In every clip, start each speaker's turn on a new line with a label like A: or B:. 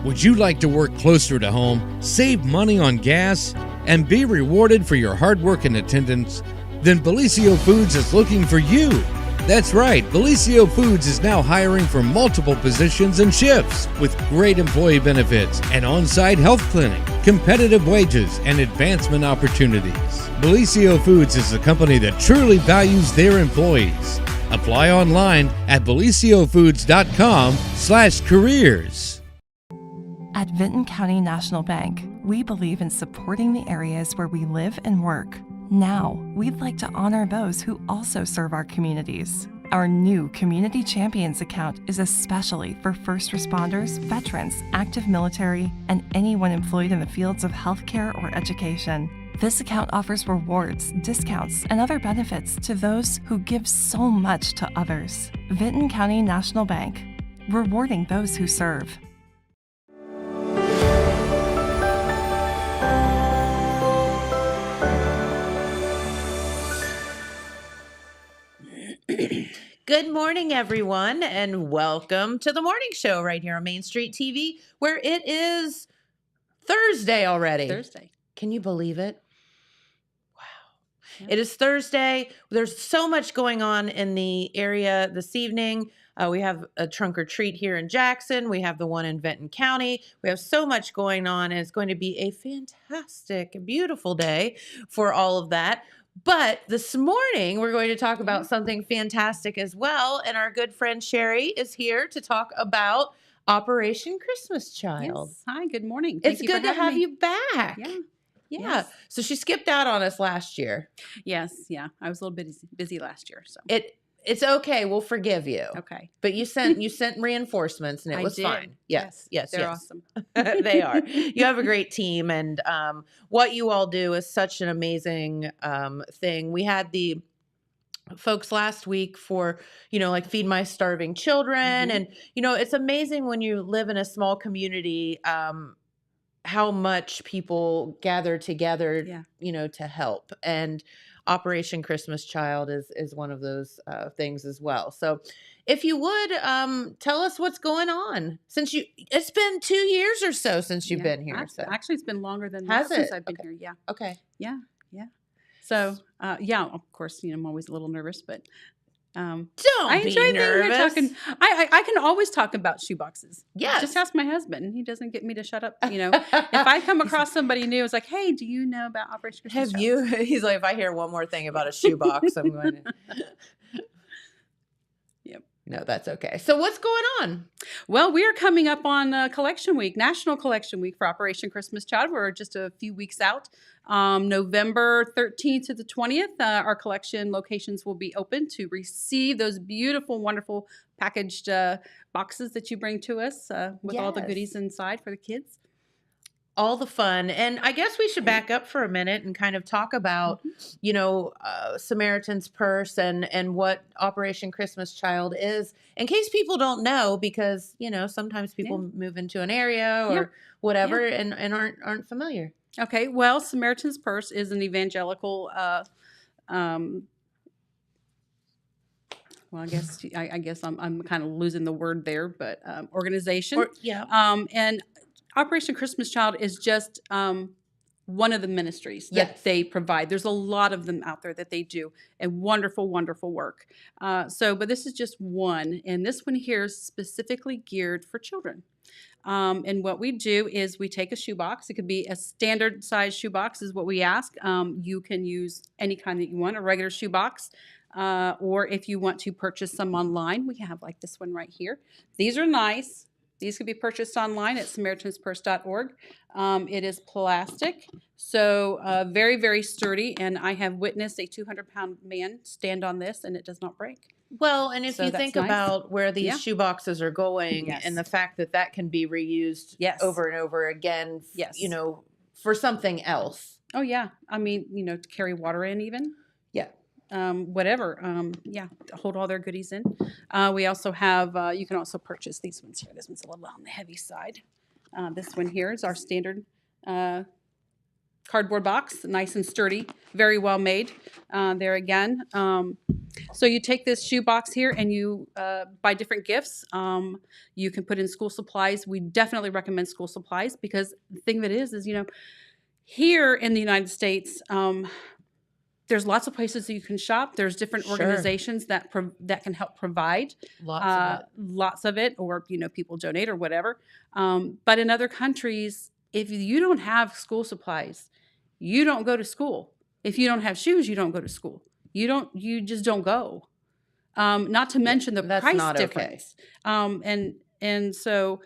A: Would you like to work closer to home, save money on gas, and be rewarded for your hard work and attendance? Then Bellisio Foods is looking for you. That's right, Bellisio Foods is now hiring for multiple positions and shifts with great employee benefits, an on-site health clinic, competitive wages, and advancement opportunities. Bellisio Foods is a company that truly values their employees. Apply online at belisiofoods.com/careers.
B: At Vinton County National Bank, we believe in supporting the areas where we live and work. Now, we'd like to honor those who also serve our communities. Our new Community Champions account is especially for first responders, veterans, active military, and anyone employed in the fields of healthcare or education. This account offers rewards, discounts, and other benefits to those who give so much to others. Vinton County National Bank, rewarding those who serve.
C: Good morning, everyone, and welcome to the morning show right here on Main Street TV, where it is Thursday already.
D: Thursday.
C: Can you believe it? Wow.
D: Yeah.
C: It is Thursday. There's so much going on in the area this evening. We have a trunk or treat here in Jackson. We have the one in Vinton County. We have so much going on, and it's going to be a fantastic, beautiful day for all of that. But this morning, we're going to talk about something fantastic as well. And our good friend Sherrie is here to talk about Operation Christmas Child.
D: Yes. Hi, good morning.
C: It's good to have you back.
D: Yeah.
C: Yeah.
D: Yes.
C: So she skipped out on us last year.
D: Yes. Yeah. I was a little bit busy last year. So
C: It's okay. We'll forgive you.
D: okay.
C: But you sent reinforcements and it
D: I
C: was
D: did.
C: fine. Yes.
D: They're awesome.
C: They are. You have a great team, and what you all do is such an amazing thing. We had the folks last week for, like Feed My Starving Children. And, it's amazing when you live in a small community, how much people gather together, to help. And Operation Christmas Child is one of those things as well. So if you would tell us what's going on it's been 2 years or so since you've been here.
D: Actually, it's been longer than
C: Has
D: that since
C: it?
D: I've been
C: Okay.
D: here. Yeah.
C: Okay.
D: Yeah. So, of course, I'm always a little nervous, but
C: Don't
D: I
C: be
D: enjoy being here
C: nervous.
D: talking. I can always talk about shoeboxes.
C: Yes.
D: Just ask my husband. He doesn't get me to shut up. If I come across somebody new, it's like, hey, do you know about Operation Christmas
C: Have
D: Child?
C: you? He's like, if I hear one more thing about a shoebox, I'm going to.
D: Yep.
C: No, that's okay. So what's going on?
D: Well, we are coming up on Collection Week, National Collection Week for Operation Christmas Child. We're just a few weeks out. November 13th to the 20th, our collection locations will be open to receive those beautiful, wonderful packaged boxes that you bring to us with all the
C: Yes.
D: goodies inside for the kids.
C: All the fun. And I guess we should back up for a minute and kind of talk about, Samaritan's Purse and what Operation Christmas Child is, in case people don't know, because, sometimes people move into an area or whatever and aren't familiar.
D: Okay, well, Samaritan's Purse is an evangelical well, I guess I'm kind of losing the word there, but organization. And Operation Christmas Child is just one of the ministries that they provide. There's a lot of them out there that they do, and wonderful, wonderful work. But this is just one, and this one here is specifically geared for children. And what we do is we take a shoebox. It could be a standard size shoebox is what we ask. You can use any kind that you want, a regular shoebox. Or if you want to purchase some online, we have like this one right here. These are nice. These can be purchased online at SamaritansPurse.org. It is plastic, so very, very sturdy. And I have witnessed a 200-pound man stand on this, and it does not break.
C: Well, and if you think about where these shoeboxes are going and the fact that can be reused over and over again, for something else.
D: Oh, yeah. I mean, to carry water in even.
C: Yeah.
D: Whatever. Hold all their goodies in. We also have, you can also purchase these ones here. This one's a little on the heavy side. This one here is our standard cardboard box, nice and sturdy, very well made. There again. So you take this shoe box here and you buy different gifts. You can put in school supplies. We definitely recommend school supplies because the thing of it is, here in the United States, there's lots of places that you can shop. There's different organizations that can help provide lots of it, or people donate or whatever. But in other countries, if you don't have school supplies, you don't go to school. If you don't have shoes, you don't go to school. You just don't go. Not to mention the price difference. Okay. And so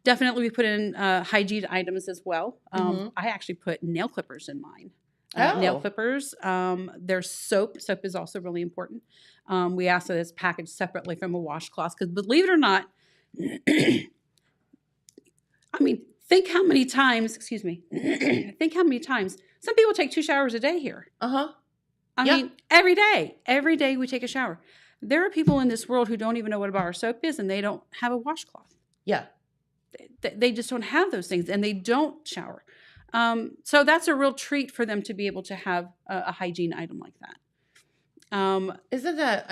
D: definitely we put in hygiene items as well. I actually put nail clippers in mine. Nail clippers. There's soap. Soap is also really important. We ask that it's packaged separately from a washcloth because, believe it or not, think how many times, think how many times some people take 2 showers a day here. I mean, every day we take a shower. There are people in this world who don't even know what a bar of soap is, and they don't have a washcloth. Yeah. They just don't have those things, and they don't shower. So that's a real treat for them to be able to have a hygiene item like that.
C: Isn't that,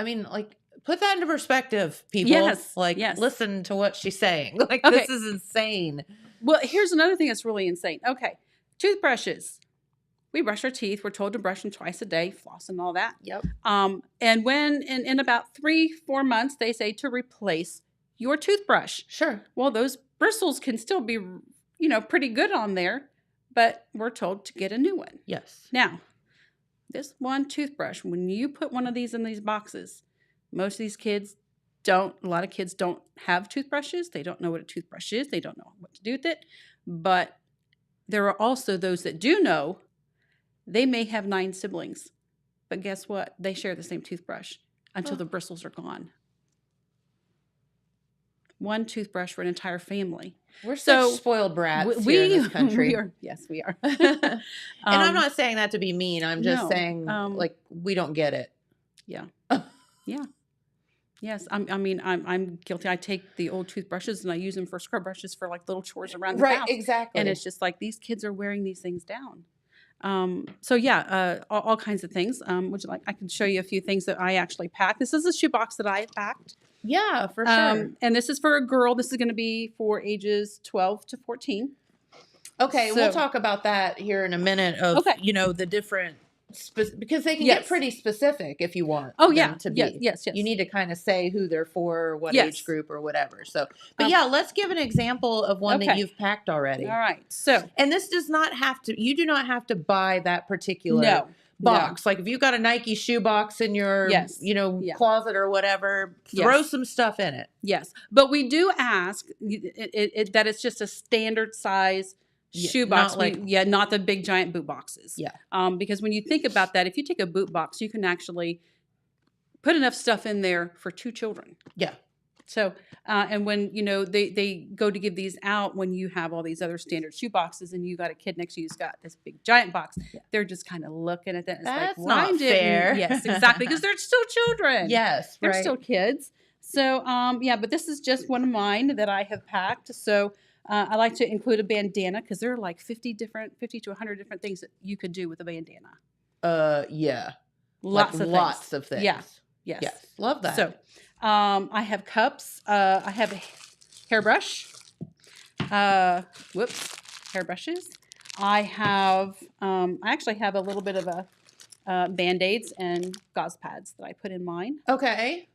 C: put that into perspective, people. Yes. Listen to what she's saying. This is insane.
D: Well, here's another thing that's really insane. Okay. Toothbrushes. We brush our teeth. We're told to brush them twice a day, floss and all that.
C: Yep.
D: And when in about 3-4 months, they say to replace your toothbrush.
C: Sure.
D: Well, those bristles can still be, pretty good on there, but we're told to get a new one.
C: Yes.
D: Now, this one toothbrush, when you put one of these in these boxes, most of these kids a lot of kids don't have toothbrushes. They don't know what a toothbrush is. They don't know what to do with it. But there are also those that do know. They may have 9 siblings, but guess what? They share the same toothbrush until the bristles are gone. One toothbrush for an entire family.
C: We're such spoiled brats here in this country.
D: Yes, we are.
C: And I'm not saying that to be mean. I'm just saying, we don't get it.
D: Yeah. Yeah. Yes, I'm guilty. I take the old toothbrushes and I use them for scrub brushes for little chores around the house.
C: Right, exactly.
D: And it's just these kids are wearing these things down. All kinds of things. Would you like? I can show you a few things that I actually packed. This is a shoebox that I packed.
C: Yeah, for sure.
D: And this is for a girl. This is going to be for ages 12 to 14.
C: Okay, we'll talk about that here in a minute. The different. Because they can get pretty specific if you want.
D: Oh yeah,
C: to be.
D: Yes.
C: You need to kind of say who they're for, what age group, or whatever. So, but let's give an example of one that you've packed already.
D: All right. So,
C: and this does not have to. You do not have to buy that particular box.
D: No.
C: Like if you've got a Nike shoe box in your, closet or whatever, throw some stuff in it.
D: Yes, but we do ask that it's just a standard size. Shoebox, not the big giant boot boxes.
C: Yeah.
D: Because when you think about that, if you take a boot box, you can actually put enough stuff in there for 2 children.
C: Yeah.
D: So, and when, they go to give these out, when you have all these other standard shoe boxes and you got a kid next to you who's got this big giant box, they're just kind of looking at that. And
C: That's not fair.
D: Yes, exactly. Because they're still children.
C: Yes.
D: They're still kids. So, but this is just one of mine that I have packed. So, I like to include a bandana because there are 50 to 100 different things that you could do with a bandana.
C: Yeah.
D: Lots
C: of things.
D: Yeah. Yes.
C: Love that.
D: So, I have cups. I have a hairbrush. Hairbrushes. I actually have a little bit of a Band-Aids and gauze pads that I put in mine.
C: Okay.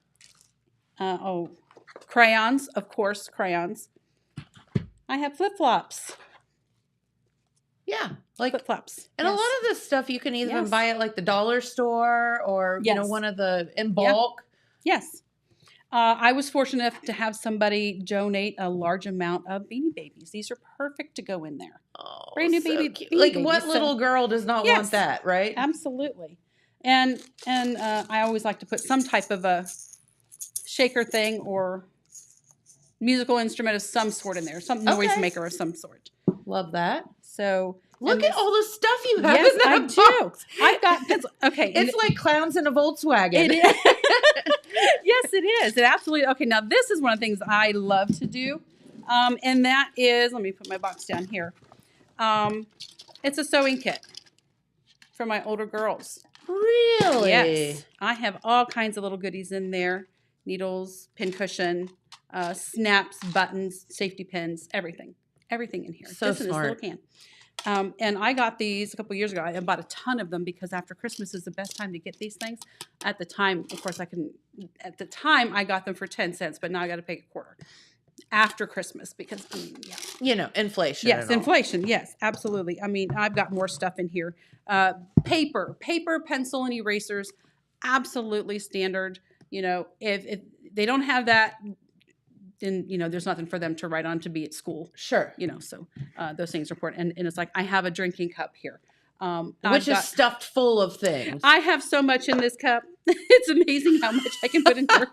D: Crayons, of course, crayons. I have flip-flops.
C: Yeah.
D: Flip-flops.
C: And a lot of this stuff you can even buy at the dollar store or, one of the, in bulk.
D: Yes. I was fortunate enough to have somebody donate a large amount of Beanie Babies. These are perfect to go in there.
C: Oh,
D: brand new
C: so
D: baby.
C: Cute.
D: Beanie Babies.
C: What little girl does not want that, right?
D: Absolutely. And I always like to put some type of a shaker thing or musical instrument of some sort in there, some noise maker of some sort.
C: Love that.
D: So
C: look at all the stuff you have.
D: Yes,
C: in that
D: I
C: box.
D: do. I've got
C: It's like clowns in a Volkswagen.
D: It is. Yes, it is. It absolutely. Okay, now this is one of the things I love to do, and that is. Let me put my box down here. It's a sewing kit for my older girls.
C: Really?
D: Yes. I have all kinds of little goodies in there. Needles, pincushion, snaps, buttons, safety pins, everything. Everything in here.
C: So
D: just in this little
C: smart.
D: can. And I got these a couple years ago. I bought a ton of them because after Christmas is the best time to get these things. At the time, of course, at the time, I got them for 10 cents, but now I got to pay a quarter after Christmas because,
C: inflation.
D: Yes, inflation. Yes, absolutely. I mean, I've got more stuff in here. Paper, pencil, and erasers, absolutely standard. If they don't have that, then, there's nothing for them to write on to be at school.
C: Sure.
D: So those things are important. And it's like, I have a drinking cup here.
C: Which is stuffed full of things.
D: I have so much in this cup. It's amazing how much I can put in here.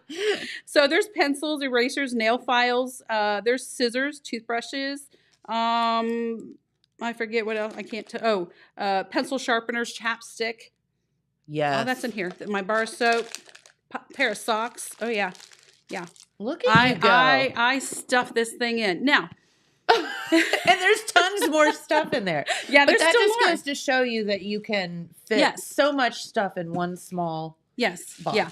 D: So there's pencils, erasers, nail files. There's scissors, toothbrushes. I forget what else. I can't tell. Pencil sharpeners, chapstick.
C: Yes.
D: Oh, that's in here. My bar soap, pair of socks. Oh, yeah. Yeah.
C: Look at you go.
D: I stuff this thing in. Now.
C: And there's tons more stuff in there.
D: Yeah,
C: but
D: there's
C: that
D: still
C: just
D: more.
C: goes to show you that you can fit so much stuff in one small box.
D: Yeah.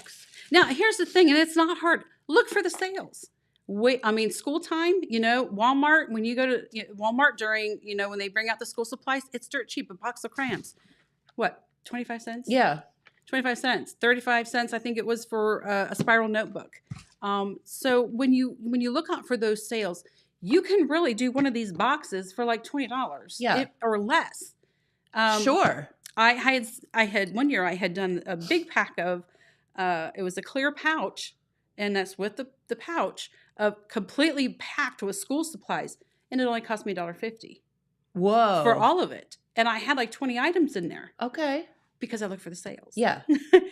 D: Now, here's the thing, and it's not hard. Look for the sales. School time, Walmart, when you go to Walmart during, when they bring out the school supplies, it's dirt cheap. A box of crayons. What, 25 cents?
C: Yeah.
D: 25 cents, 35 cents, I think it was for a spiral notebook. So when you look out for those sales, you can really do one of these boxes for like $20 or less.
C: Sure.
D: I had one year I had done a big pack of, it was a clear pouch, and that's with the pouch of completely packed with school supplies. And it only cost me $1.50.
C: Whoa.
D: For all of it. And I had like 20 items in there.
C: Okay.
D: Because I look for the sales.
C: Yeah.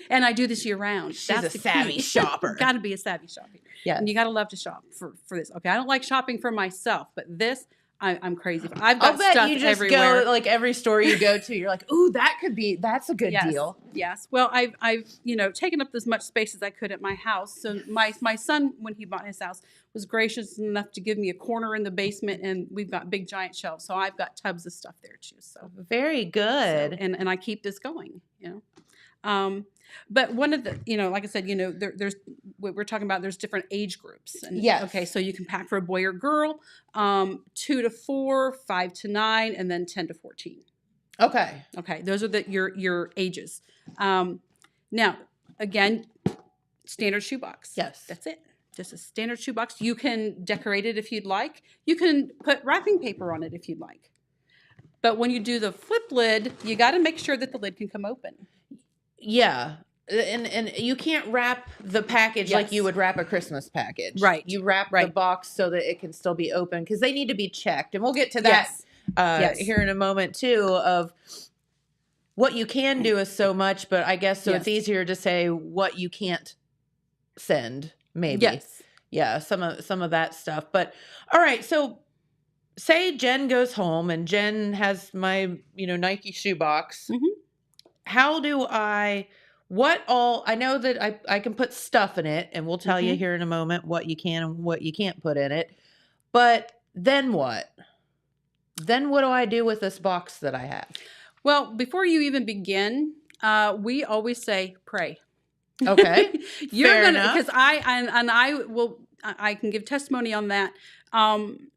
D: And I do this year round.
C: She's a savvy shopper.
D: Got to be a savvy shopper.
C: Yeah.
D: And you got to love to shop for this. Okay. I don't like shopping for myself, but this, I'm crazy. I've got stuff you just
C: everywhere. Go, like every store you go to, you're like, ooh, that's a good deal.
D: Yes. Well, I've taken up as much space as I could at my house. So my son, when he bought his house, was gracious enough to give me a corner in the basement, and we've got big giant shelves. So I've got tubs of stuff there too. So
C: very good.
D: So, and I keep this going, But one of the, like I said, there's what we're talking about. There's different age groups. And,
C: yes.
D: Okay, so you can pack for a boy or girl, 2 to 4, 5 to 9, and then 10 to 14.
C: Okay.
D: Okay, those are your ages. Now, again, standard shoebox.
C: Yes,
D: that's it. Just a standard shoebox. You can decorate it if you'd like. You can put wrapping paper on it if you'd like. But when you do the flip lid, you got to make sure that the lid can come open.
C: Yeah. And you can't wrap the package like you would wrap a Christmas package.
D: Right.
C: You wrap the box so that it can still be open because they need to be checked. And we'll get to that here in a moment too, of what you can do is so much, but I guess it's easier to say what you can't send, maybe.
D: Yes.
C: Yeah, some of that stuff. But all right, so say Jen goes home and Jen has my, Nike shoebox.
D: Mm-hmm.
C: How do I know that I can put stuff in it, and we'll tell you here in a moment what you can and what you can't put in it. But then what? Then what do I do with this box that I have?
D: Well, before you even begin, we always say pray.
C: Okay.
D: You're gonna, because I can give testimony on that.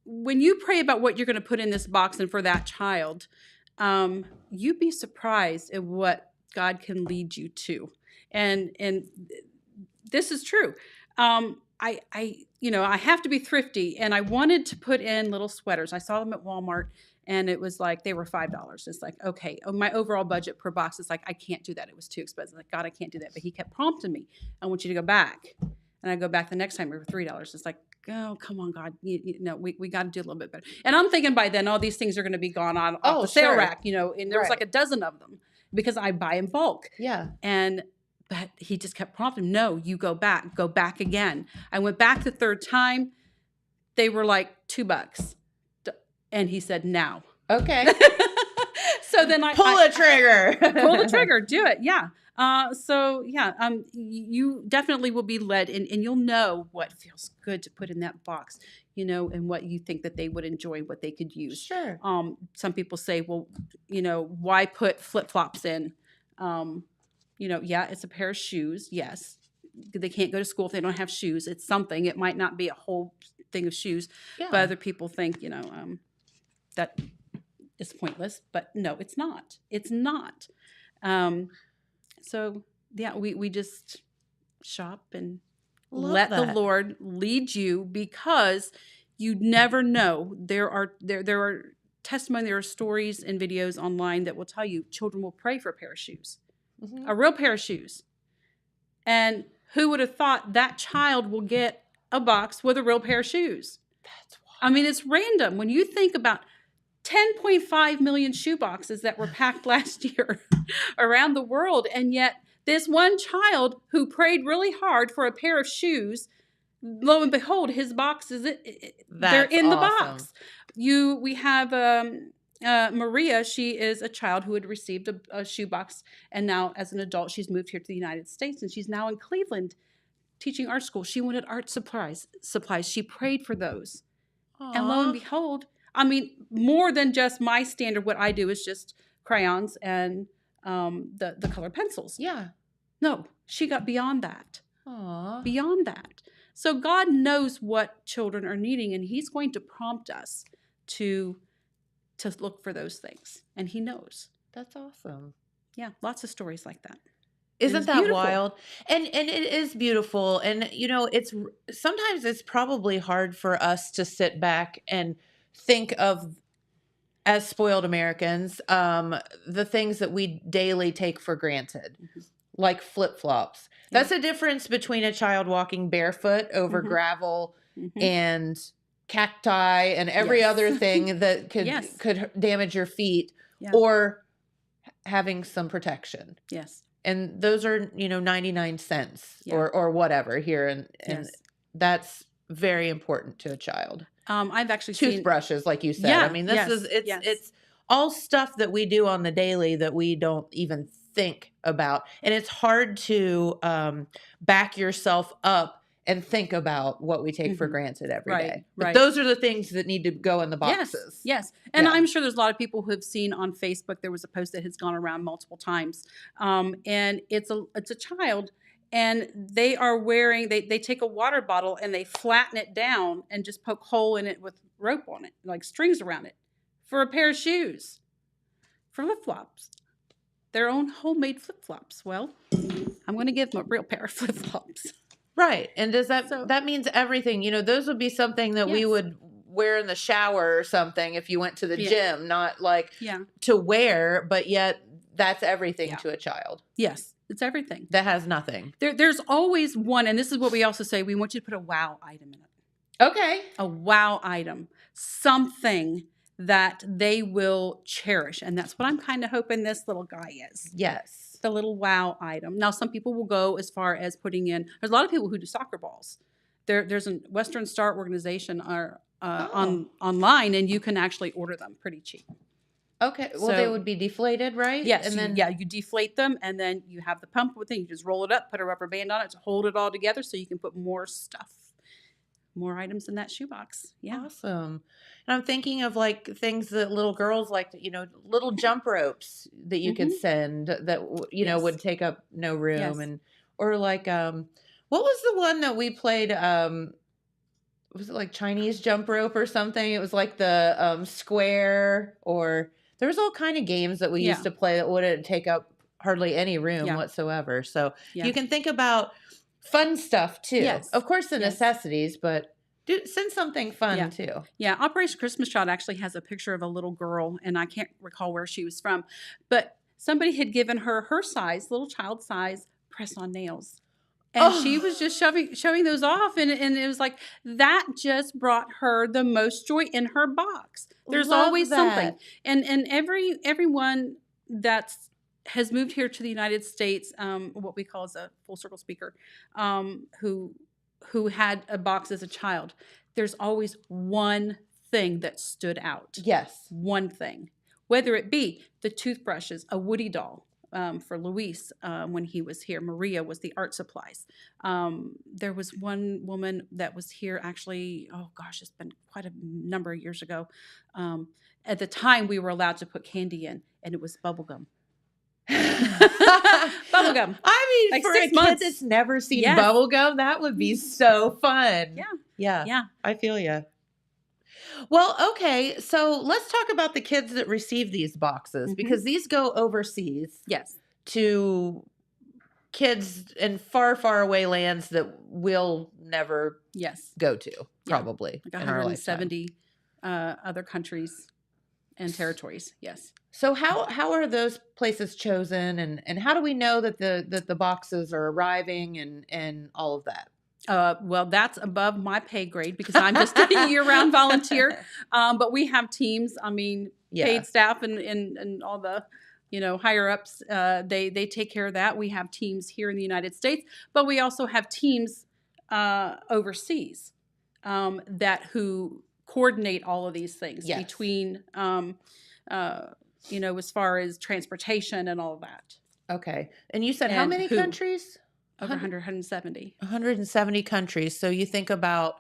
D: When you pray about what you're going to put in this box and for that child, you'd be surprised at what God can lead you to. And this is true. I have to be thrifty, and I wanted to put in little sweaters. I saw them at Walmart, and it was like, they were $5. It's like, okay, my overall budget per box is like, I can't do that. It was too expensive. Like, God, I can't do that. But he kept prompting me. I want you to go back. And I go back the next time, we were $3. It's like, oh, come on, God. We got to do a little bit better. And I'm thinking by then, all these things are going to be gone off the sale rack, and there was like a dozen of them because I buy in bulk.
C: Yeah.
D: But he just kept prompting, no, you go back again. I went back the third time. They were like $2. And he said, now.
C: Okay.
D: So then I
C: pull the trigger.
D: Pull the trigger. Do it. Yeah. You definitely will be led, and you'll know what feels good to put in that box. and what you think that they would enjoy, what they could use.
C: Sure.
D: Some people say, well, why put flip-flops in? Yeah, it's a pair of shoes. Yes. They can't go to school if they don't have shoes. It's something. It might not be a whole thing of shoes, but other people think, that it's pointless. But no, it's not. It's not. So yeah, we just shop and let the Lord lead you, because you never know. There are testimony, there are stories and videos online that will tell you children will pray for a pair of shoes, a real pair of shoes. And who would have thought that child will get a box with a real pair of shoes?
C: That's wild.
D: I mean, it's random when you think about 10.5 million shoe boxes that were packed last year around the world. And yet this one child who prayed really hard for a pair of shoes, lo and behold, his box is they're in the box. We have Maria. She is a child who had received a shoe box, and now as an adult, she's moved here to the United States, and she's now in Cleveland teaching art school. She wanted art supplies. She prayed for those. Aww. And lo and behold, I mean, more than just my standard, what I do is just crayons and the color pencils.
C: Yeah. No,
D: she got beyond that.
C: Aww.
D: Beyond that. So God knows what children are needing, and he's going to prompt us to look for those things. And he knows.
C: That's awesome.
D: Yeah, lots of stories like that.
C: Isn't that beautiful? Wild? And it is beautiful. And, sometimes it's probably hard for us to sit back and think of, as spoiled Americans, the things that we daily take for granted, like flip-flops. Yeah. That's a difference between a child walking barefoot over gravel and cacti and every other thing that could damage your feet, or having some protection.
D: Yes.
C: And those are, 99 cents or whatever here. And that's very important to a child.
D: I've actually
C: toothbrushes, like you said. Yeah, I mean, it's all stuff that we do on the daily that we don't even think about. And it's hard to back yourself up and think about what we take for granted every day. But those are the things that need to go in the boxes.
D: Yes. And I'm sure there's a lot of people who have seen on Facebook, there was a post that has gone around multiple times. And it's a child, and they are wearing, they take a water bottle and they flatten it down and just poke a hole in it with rope on it, like strings around it, for a pair of shoes, for flip-flops. Their own homemade flip-flops. Well, I'm going to give them a real pair of flip-flops.
C: Right. And does that means everything, those would be something that we would wear in the shower or something if you went to the gym, not like to wear, but yet that's everything to a child.
D: Yes. It's everything.
C: That has nothing.
D: There's always one, and this is what we also say, we want you to put a wow item in it.
C: Okay.
D: A wow item. Something that they will cherish. And that's what I'm kind of hoping this little guy is.
C: Yes.
D: The little wow item. Now, some people will go as far as putting in, there's a lot of people who do soccer balls. There's a Western Star organization online, and you can actually order them pretty cheap.
C: Okay. Well, they would be deflated, right?
D: Yes. And then you deflate them, and then you have the pump with it. You just roll it up, put a rubber band on it to hold it all together, so you can put more stuff, more items in that shoebox. Yeah.
C: Awesome. And I'm thinking of like things that little girls like to, little jump ropes that you could send that would take up no room, and or like what was the one that we played? Was it like Chinese jump rope or something? It was like the square, or there was all kind of games that we used to play that wouldn't take up hardly any room whatsoever. So you can think about fun stuff too. Yes. Of course, the necessities, but send something fun too.
D: Yeah. Operation Christmas Child actually has a picture of a little girl, and I can't recall where she was from, but somebody had given her size, little child size, press-on nails. And she was just showing those off, and it was like that just brought her the most joy in her box. There's always something, and everyone that has moved here to the United States, what we call as a full circle speaker, who had a box as a child. There's always one thing that stood out.
C: Yes,
D: one thing, whether it be the toothbrushes, a Woody doll, for Luis when he was here. Maria was the art supplies. There was one woman that was here actually, oh gosh, it's been quite a number of years ago. At the time, we were allowed to put candy in, and it was bubble gum. Bubble gum.
C: I mean,
D: Like
C: for
D: 6
C: a
D: months.
C: kid that's never seen
D: Yes.
C: bubble gum, that would be so fun.
D: Yeah.
C: Yeah. I feel you. Well, okay. So let's talk about the kids that receive these boxes, because these go overseas.
D: Yes.
C: To kids in far, far away lands that we'll never go to, probably.
D: Like
C: in our
D: 170 other countries and territories. Yes.
C: So how are those places chosen, and how do we know that the boxes are arriving and all of that?
D: Well, that's above my pay grade because I'm just a year-round volunteer. But we have teams. I mean, paid staff and all the higher ups. They take care of that. We have teams here in the United States, but we also have teams overseas who coordinate all of these things between as far as transportation and all of that.
C: Okay. And you said how many countries?
D: Over 170.
C: 170 countries. So you think about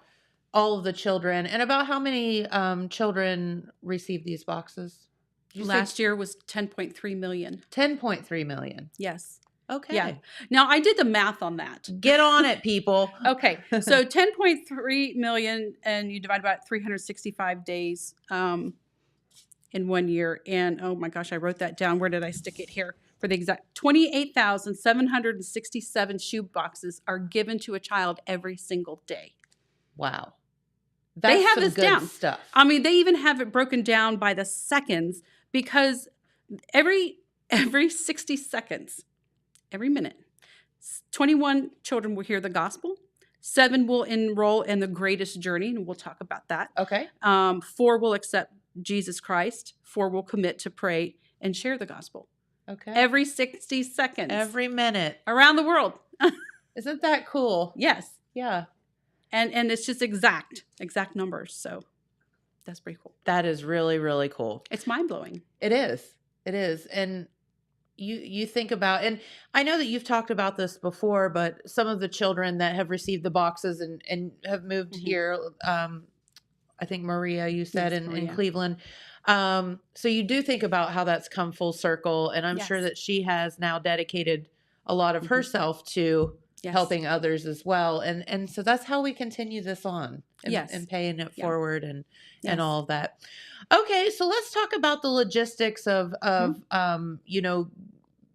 C: all of the children, and about how many children receive these boxes?
D: Last year was 10.3 million.
C: 10.3 million.
D: Yes.
C: Okay.
D: Yeah. Now I did the math on that.
C: Get on it, people.
D: Okay. So 10.3 million, and you divide by 365 days in 1 year. And oh my gosh, I wrote that down. Where did I stick it here? For the exact 28,767 shoe boxes are given to a child every single day.
C: Wow.
D: That's they have this
C: good
D: down.
C: Stuff.
D: I mean, they even have it broken down by the seconds, because every 60 seconds, every minute, 21 children will hear the gospel. 7 will enroll in the greatest journey, and we'll talk about that.
C: Okay.
D: 4 will accept Jesus Christ. 4 will commit to pray and share the gospel.
C: Okay.
D: Every 60 seconds.
C: Every minute.
D: Around the world.
C: Isn't that cool?
D: Yes.
C: Yeah.
D: And it's just exact numbers. So that's pretty cool.
C: That is really, really cool.
D: It's mind-blowing.
C: It is. It is. And you think about, and I know that you've talked about this before, but some of the children that have received the boxes and have moved here, I think Maria, you said, in Cleveland. So you do think about how that's come full circle, and I'm sure that she has now dedicated a lot of herself to helping others as well. And so that's how we continue this on and paying it forward and all of that. Okay. So let's talk about the logistics of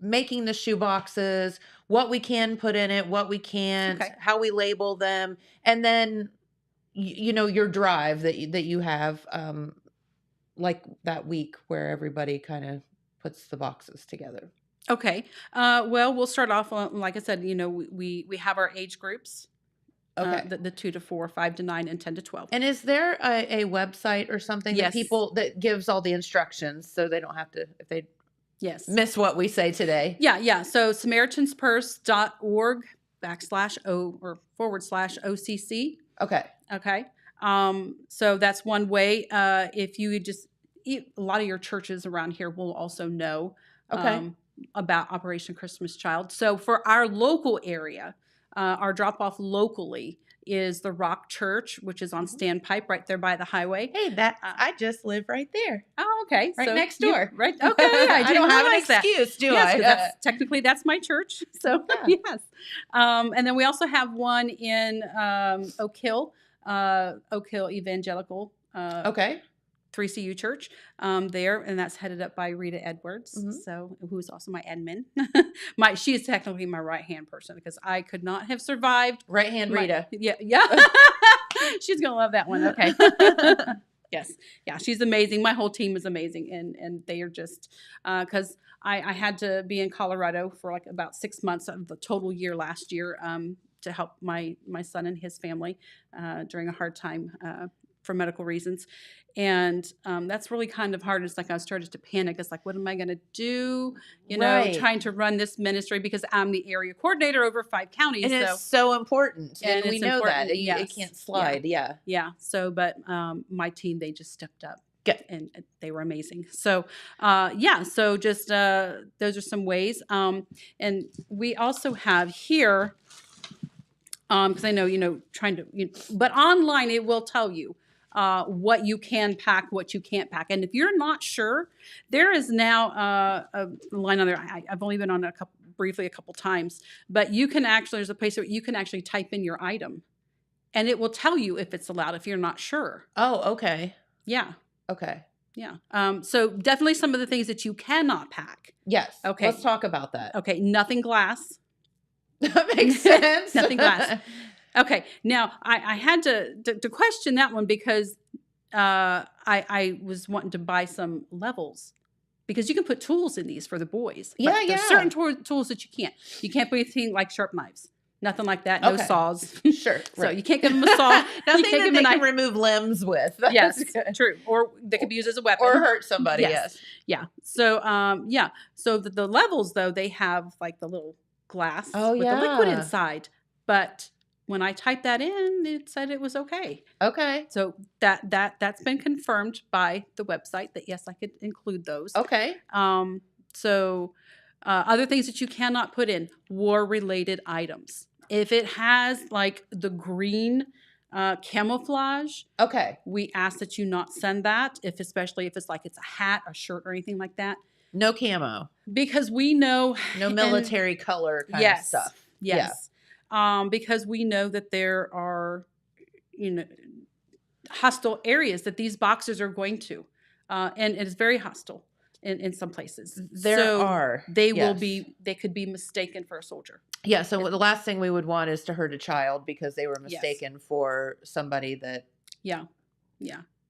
C: making the shoe boxes, what we can put in it, what we can't, how we label them. And then, your drive that you have, like that week where everybody kind of puts the boxes together.
D: Okay. Well, we'll start off on, like I said, we have our age groups. Okay. The 2 to 4, 5 to 9, and 10 to 12.
C: And is there a website or something that gives all the instructions so they don't have to, if they miss what we say today?
D: Yeah. So SamaritansPurse.org/OCC.
C: Okay.
D: So that's one way. If you just a lot of your churches around here will also know about Operation Christmas Child. So for our local area, our drop-off locally is the Rock Church, which is on Standpipe right there by the highway.
C: Hey, I just live right there.
D: Oh, okay.
C: Right next door.
D: Right. Okay.
C: I don't have an excuse, do I?
D: Technically, that's my church. So, yes. And then we also have one in Oak Hill Evangelical. 3CU Church there, and that's headed up by Rita Edwards, so who's also my admin. She is technically my right-hand person because I could not have survived.
C: Right-hand Rita.
D: Yeah. She's going to love that one. Okay. Yes. Yeah, she's amazing. My whole team is amazing, and they are just, because I had to be in Colorado for like about 6 months of the total year last year to help my son and his family during a hard time for medical reasons. And that's really kind of hard. It's like I started to panic. It's like, what am I going to do? Trying to run this ministry because I'm the area coordinator over 5 counties.
C: And it's so important. And we know
D: important.
C: that. It can't slide. Yeah.
D: So, but my team, they just stepped up And they were amazing. So, so just those are some ways. And we also have here, because I know, trying to, but online it will tell you what you can pack, what you can't pack. And if you're not sure, there is now a line on there. I've only been on briefly a couple times, but you can actually, there's a place where you can actually type in your item and it will tell you if it's allowed if you're not sure.
C: Oh, okay.
D: Yeah.
C: Okay.
D: Yeah. So definitely some of the things that you cannot pack.
C: Yes.
D: Okay.
C: Let's talk about that.
D: Okay. Nothing glass.
C: That makes sense.
D: Nothing glass. Okay. Now I had to question that one because I was wanting to buy some levels because you can put tools in these for the boys.
C: Yeah,
D: There's certain tools that you can't. You can't put anything like sharp knives. Nothing like that. No saws.
C: Sure.
D: So
C: right.
D: you can't give them a saw.
C: Nothing that they can remove limbs with.
D: Yes, true. Or they could be used as a weapon.
C: Or hurt somebody, yes.
D: Yeah. So, So the levels, though, they have like the little glass with the liquid inside. But when I typed that in, it said it was okay.
C: Okay.
D: So that's been confirmed by the website that, yes, I could include those.
C: Okay.
D: Other things that you cannot put in, war-related items. If it has like the green camouflage,
C: okay,
D: we ask that you not send that, especially if it's like it's a hat, a shirt, or anything like that.
C: No camo.
D: Because we know...
C: No military color kind of stuff.
D: Yes. Yeah. Because we know that there are, hostile areas that these boxers are going to. And it is very hostile. In some places. They could be mistaken for a soldier.
C: Yeah, so the last thing we would want is to hurt a child because they were mistaken for somebody that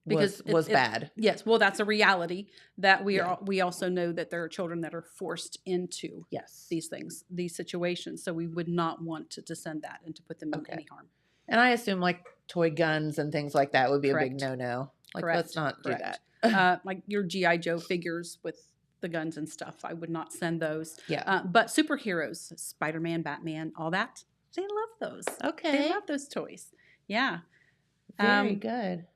C: was bad.
D: Yes, well that's a reality that we also know that there are children that are forced into these things, these situations. So we would not want to send that and to put them in any harm.
C: And I assume like toy guns and things like that would be a big no-no. Like let's not do that.
D: Like your G.I. Joe figures with the guns and stuff. I would not send those.
C: Yeah.
D: But superheroes, Spider-Man, Batman, all that, they love those.
C: Okay.
D: They love those toys. Yeah.
C: Very good.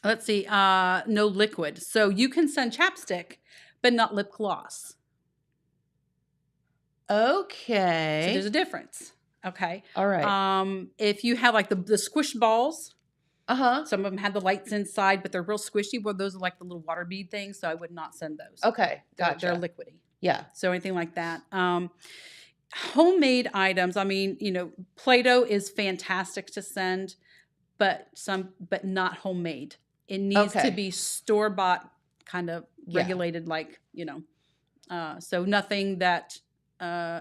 D: Let's see. No liquid. So you can send chapstick, but not lip gloss.
C: Okay.
D: So there's a difference. Okay.
C: All right.
D: If you have like the squish balls, some of them have the lights inside, but they're real squishy. Well, those are like the little water bead things, so I would not send those.
C: Okay, gotcha.
D: They're liquidy.
C: Yeah.
D: So anything like that. Homemade items. I mean, Play-Doh is fantastic to send, but not homemade. It needs to be store-bought, kind of regulated, so nothing that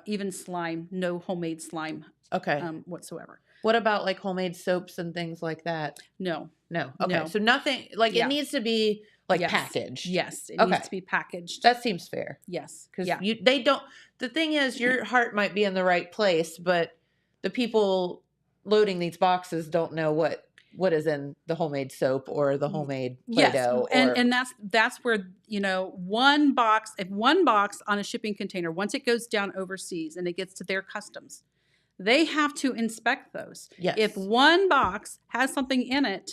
D: even slime, no homemade slime.
C: Okay.
D: Whatsoever.
C: What about like homemade soaps and things like that?
D: No.
C: Okay. No. So nothing like it needs to be like packaged.
D: Yes. It needs to be packaged.
C: That seems fair.
D: Yes.
C: Because they don't. The thing is, your heart might be in the right place, but the people loading these boxes don't know what is in the homemade soap or the homemade Play-Doh.
D: Yes. And that's where one box on a shipping container, once it goes down overseas and it gets to their customs, they have to inspect those.
C: Yes.
D: If one box has something in it,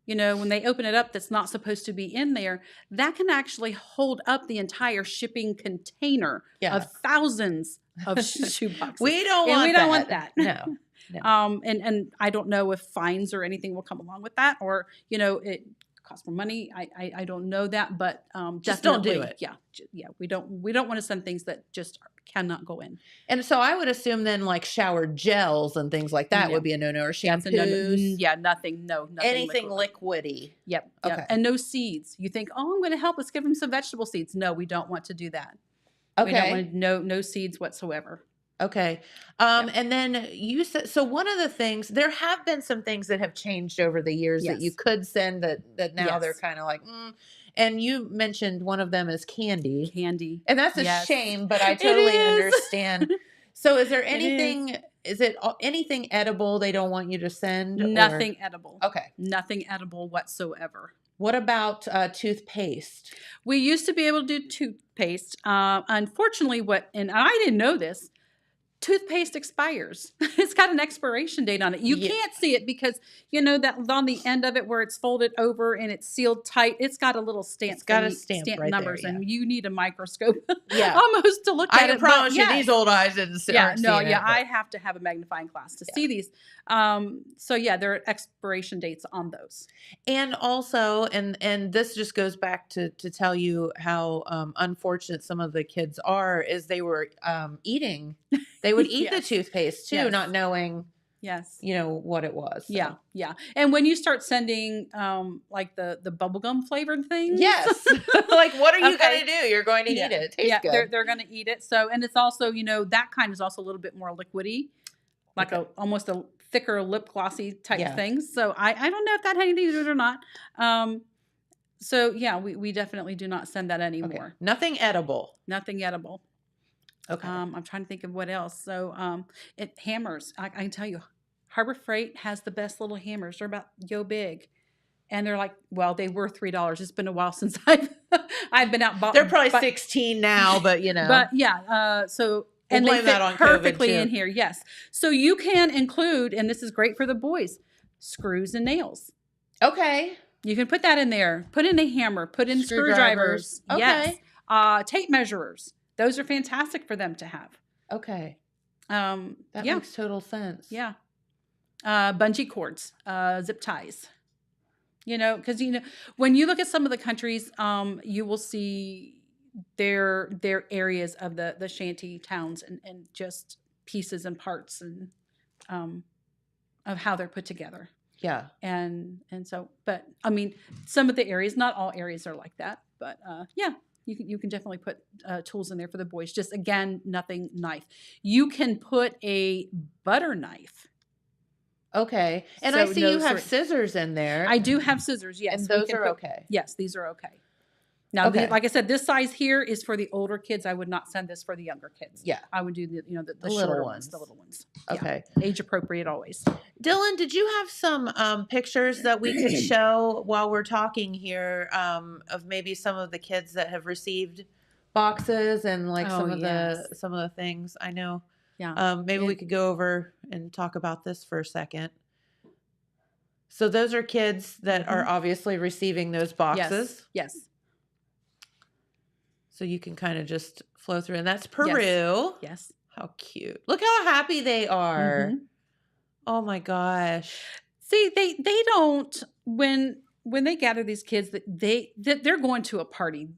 D: when they open it up that's not supposed to be in there, that can actually hold up the entire shipping container of thousands of shoe boxes.
C: We don't want that.
D: No. And I don't know if fines or anything will come along with that, or it costs more money. I don't know that, but
C: just don't do it.
D: Yeah. We don't want to send things that just cannot go in.
C: And so I would assume then like shower gels and things like that would be a no-no, or shampoos.
D: Nothing. No, nothing.
C: Anything liquidy.
D: Yep. Okay. And no seeds. You think, I'm going to help. Let's give them some vegetable seeds. No, we don't want to do that.
C: Okay.
D: We don't want no seeds whatsoever.
C: Okay. And then you said, so one of the things, there have been some things that have changed over the years that you could send that now they're kind of like, And you mentioned one of them is candy. And that's a shame, but I totally understand. So is there anything, is it anything edible they don't want you to send?
D: Nothing edible.
C: Okay.
D: Nothing edible whatsoever.
C: What about toothpaste?
D: We used to be able to do toothpaste. Unfortunately, and I didn't know this, toothpaste expires. It's got an expiration date on it. You can't see it because that on the end of it where it's folded over and it's sealed tight. It's got a little stamp.
C: It's got a stamp right
D: numbers,
C: there,
D: and you need a microscope,
C: yeah,
D: almost to look at it.
C: I can promise you, these old eyes didn't see.
D: I have to have a magnifying glass to see these. So there are expiration dates on those,
C: and also, and this just goes back to tell you how unfortunate some of the kids are. Is they were eating. They would eat the toothpaste too, not knowing, what it was. So.
D: Yeah. And when you start sending like the bubblegum flavored things.
C: Yes. Like, what are you going to do? You're going to eat it. It tastes good.
D: They're going to eat it. So, and it's also, that kind is also a little bit more liquidy, like almost a thicker lip glossy type things. So I don't know if that had anything to do with it or not. So we definitely do not send that anymore.
C: Okay. Nothing edible.
D: Nothing edible.
C: Okay.
D: I'm trying to think of what else. So, hammers. I can tell you, Harbor Freight has the best little hammers. They're about yo big, and they're like, well, they were $3. It's been a while since I've been out.
C: They're probably 16 now, but
D: But yeah. So and they fit perfectly in here. Yes. So you can include, and this is great for the boys, screws and nails.
C: Okay.
D: You can put that in there. Put in a hammer. Put in screwdrivers.
C: Okay.
D: Yes. Tape measurers. Those are fantastic for them to have.
C: Okay.
D: That
C: makes total sense.
D: Yeah. Bungee cords, zip ties. Because when you look at some of the countries, you will see their areas of the shanty towns and just pieces and parts and of how they're put together.
C: Yeah.
D: And so, but I mean, some of the areas, not all areas are like that, but you can definitely put tools in there for the boys. Just again, nothing knife. You can put a butter knife.
C: Okay. And I see you have scissors in there.
D: I do have scissors, yes.
C: And those are okay.
D: Yes, these are okay. Now, like I said, this size here is for the older kids. I would not send this for the younger kids.
C: Yeah.
D: I would do the
C: little ones.
D: The little ones.
C: Okay.
D: Yeah. Age appropriate always.
C: Dylan, did you have some pictures that we could show while we're talking here of maybe some of the kids that have received boxes and like some of the things? I know.
D: Yeah.
C: Maybe we could go over and talk about this for a second. So those are kids that are obviously receiving those boxes.
D: Yes.
C: So you can kind of just flow through. And that's Peru.
D: Yes.
C: How cute. Look how happy they are. Mm-hmm. Oh my gosh.
D: See, they don't, when they gather these kids, they're going to a party.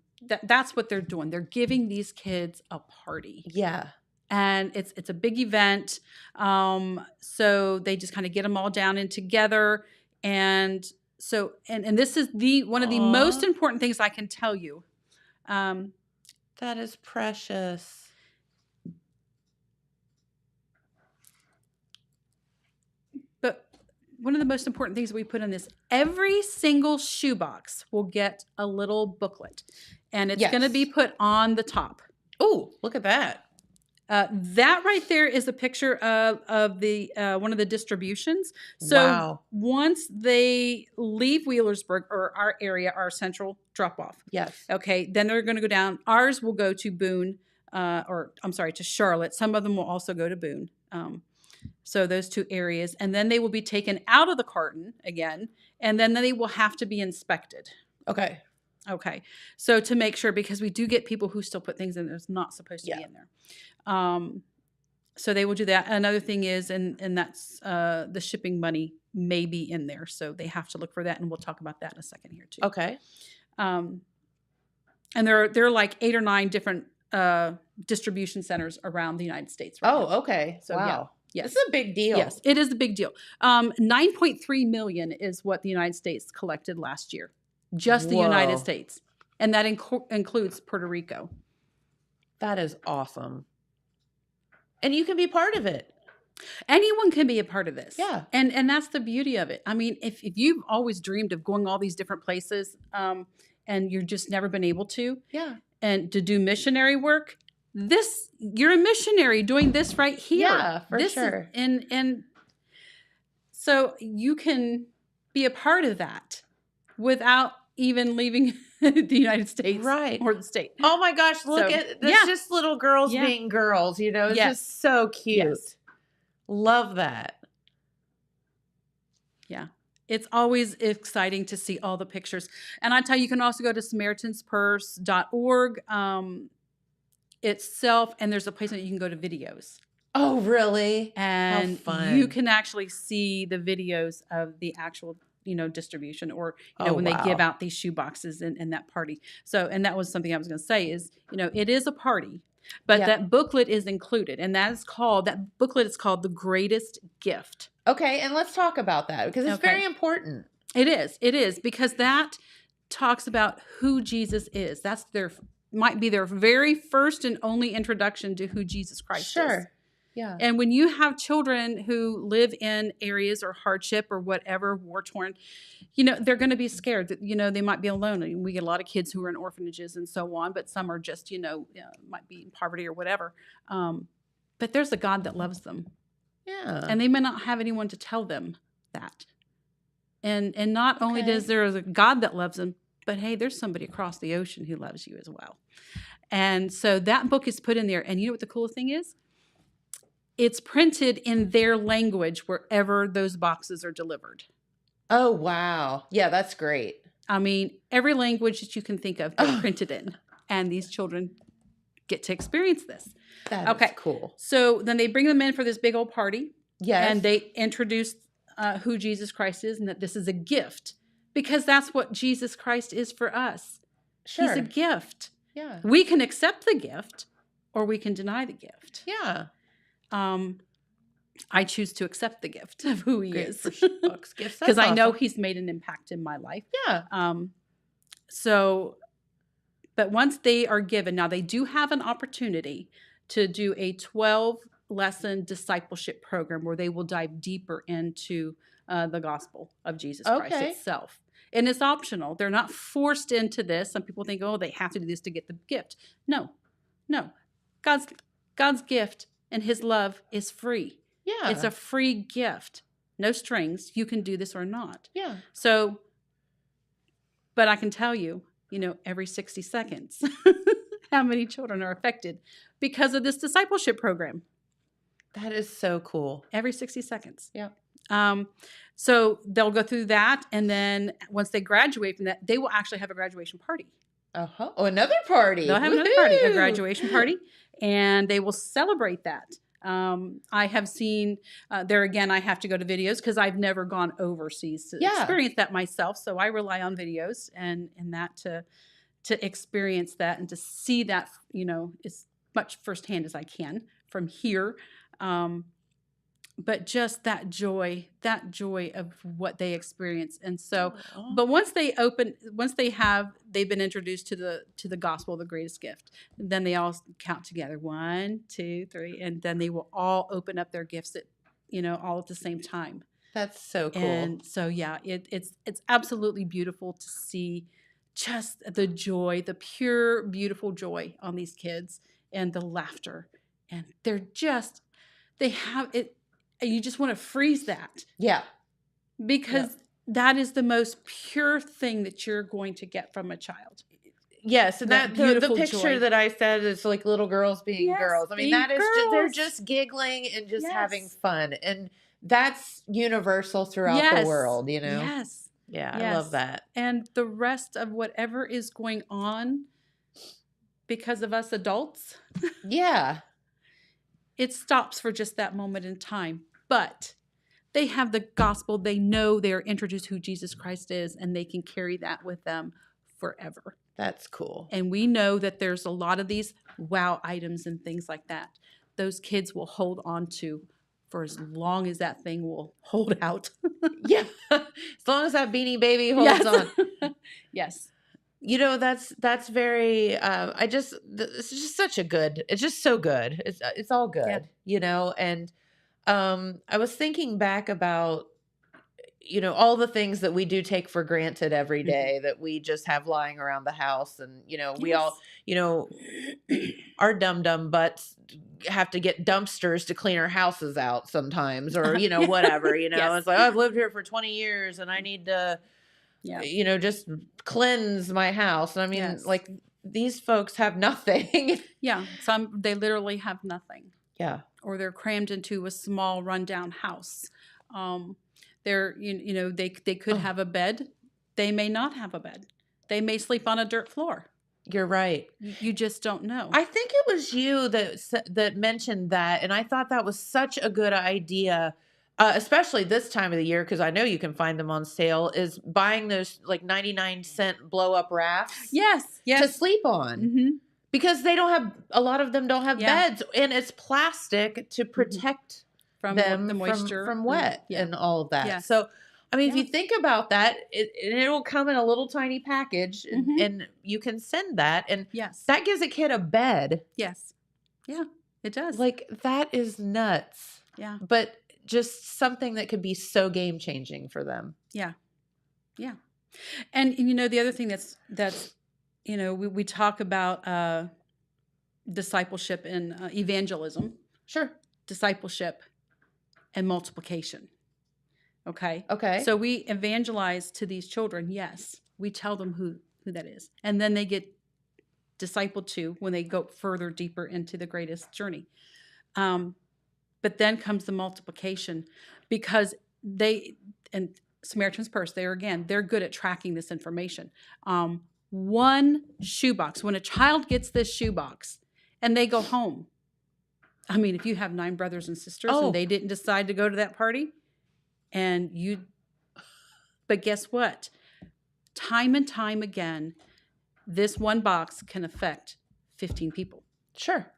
D: That's what they're doing. They're giving these kids a party.
C: Yeah.
D: And it's a big event. So they just kind of get them all down in together. And so, and this is one of the most important things I can tell you.
C: That is precious.
D: But one of the most important things we put in this, every single shoebox will get a little booklet. And it's going to be put on the top.
C: Oh, look at that.
D: That right there is a picture of the one of the distributions. So once they leave Wheelersburg or our area, our central drop off.
C: Yes.
D: Okay. Then they're going to go down. Ours will go to Boone, to Charlotte. Some of them will also go to Boone. So those two areas, and then they will be taken out of the carton again, and then they will have to be inspected.
C: Okay.
D: So to make sure, because we do get people who still put things in that's not supposed to be in there. So they will do that. Another thing is, and that's the shipping money may be in there. So they have to look for that. And we'll talk about that in a second here too.
C: Okay.
D: And there are like 8 or 9 different distribution centers around the United States. Right now.
C: Okay. So
D: wow. Yes.
C: This is a big deal.
D: Yes, it is a big deal. 9.3 million is what the United States collected last year. Just the United States. And that includes Puerto Rico.
C: That is awesome. And you can be part of it.
D: Anyone can be a part of this.
C: Yeah.
D: And that's the beauty of it. I mean, if you've always dreamed of going all these different places and you've just never been able to.
C: Yeah.
D: And to do missionary work, you're a missionary doing this right here.
C: Yeah, for sure.
D: And so you can be a part of that without even leaving the United States
C: Right.
D: or the state.
C: Oh my gosh, look at this, just little girls being girls, you know, it's just so cute.
D: Yes.
C: Love that.
D: Yeah. It's always exciting to see all the pictures. And I tell you, you can also go to SamaritansPurse.org itself, and there's a place that you can go to videos.
C: Oh, really?
D: And
C: how fun.
D: You can actually see the videos of the actual, distribution, or, when they give out these shoe boxes in that party. So, and that was something I was going to say is, it is a party, but that booklet is included, and that booklet is called The Greatest Gift.
C: Okay. And let's talk about that because it's very important.
D: It is because that talks about who Jesus is. That's might be their very first and only introduction to who Jesus Christ is.
C: Yeah.
D: And when you have children who live in areas or hardship or whatever, war-torn, they're going to be scared that, they might be alone. I mean, we get a lot of kids who are in orphanages and so on, but some are just, might be in poverty or whatever. But there's a God that loves them.
C: Yeah.
D: And they may not have anyone to tell them that. And not only does there is a God that loves them, but hey, there's somebody across the ocean who loves you as well. And so that book is put in there. And you know what the cool thing is? It's printed in their language wherever those boxes are delivered.
C: Oh, wow. Yeah, that's great.
D: I mean, every language that you can think of, they're printed in. And these children get to experience this.
C: That is cool.
D: So then they bring them in for this big old party.
C: Yes.
D: And they introduce who Jesus Christ is and that this is a gift. Because that's what Jesus Christ is for us.
C: Sure.
D: He's a gift.
C: Yeah.
D: We can accept the gift or we can deny the gift.
C: Yeah.
D: I choose to accept the gift of who he is.
C: Books, gifts.
D: Because I know he's made an impact in my life.
C: Yeah.
D: But once they are given, now they do have an opportunity to do a 12-lesson discipleship program where they will dive deeper into the gospel of Jesus Christ itself. And it's optional. They're not forced into this. Some people think, oh, they have to do this to get the gift. No. God's gift and his love is free.
C: Yeah.
D: It's a free gift. No strings. You can do this or not.
C: Yeah.
D: So, but I can tell you, every 60 seconds, how many children are affected because of this discipleship program.
C: That is so cool.
D: Every 60 seconds.
C: Yeah.
D: So they'll go through that. And then once they graduate from that, they will actually have a graduation party.
C: Uh-huh. Oh, another party.
D: They'll have another party, a graduation party, and they will celebrate that. I have seen there again, I have to go to videos because I've never gone overseas to experience that myself. So I rely on videos and that to experience that and to see that, as much firsthand as I can from here. But just that joy of what they experience. And so, but once they've been introduced to the gospel, the greatest gift, then they all count together, 1, 2, 3, and then they will all open up their gifts all at the same time.
C: That's so cool.
D: And so, yeah, it's absolutely beautiful to see just the joy, the pure, beautiful joy on these kids and the laughter. And they have it. You just want to freeze that.
C: Yeah.
D: Because that is the most pure thing that you're going to get from a child.
C: Yes. And
D: that
C: the picture joy. That I said is like little girls being girls. I mean, that is they're just giggling and just having fun. And that's universal throughout the world,
D: Yes.
C: Yeah. I love that.
D: And the rest of whatever is going on because of us adults.
C: Yeah.
D: It stops for just that moment in time. But they have the gospel. They know they're introduced who Jesus Christ is, and they can carry that with them forever.
C: That's cool.
D: And we know that there's a lot of these wow items and things like that. Those kids will hold on to for as long as that thing will hold out.
C: Yeah. As long as that Beanie Baby holds on.
D: Yes.
C: That's very, it's just such a good, it's just so good. It's all good, and, I was thinking back about, all the things that we do take for granted every day that we just have lying around the house. And, we all, our dumb butts have to get dumpsters to clean our houses out sometimes or, whatever,
D: Yes.
C: it's like, I've lived here for 20 years and I need to, just cleanse my house. I mean,
D: Yes.
C: like these folks have nothing.
D: Yeah. They literally have nothing.
C: Yeah.
D: Or they're crammed into a small rundown house. They could have a bed. They may not have a bed. They may sleep on a dirt floor.
C: You're right.
D: You just don't know.
C: I think it was you that mentioned that, and I thought that was such a good idea, especially this time of the year, because I know you can find them on sale, is buying those like 99-cent blow-up rafts.
D: Yes.
C: To sleep on.
D: Mm-hmm.
C: Because a lot of them don't have beds, and it's plastic to protect
D: from
C: them
D: the moisture,
C: from wet and all of that.
D: Yes.
C: So, I mean, if you think about that, it'll come in a little tiny package, and you can send that, and that gives a kid a bed.
D: Yes. Yeah, it does.
C: Like, that is nuts.
D: Yeah.
C: But just something that could be so game changing for them.
D: Yeah. Yeah. And the other thing that's we talk about discipleship and evangelism.
C: Sure.
D: Discipleship and multiplication. Okay. So we evangelize to these children. Yes. We tell them who that is. And then they get discipled to when they go further, deeper into the greatest journey. But then comes the multiplication, because and Samaritan's Purse, they're good at tracking this information. One shoebox, when a child gets this shoebox and they go home, I mean, if you have 9 brothers and sisters and they didn't decide to go to that party, but guess what? Time and time again, this one box can affect 15 people.
C: Sure.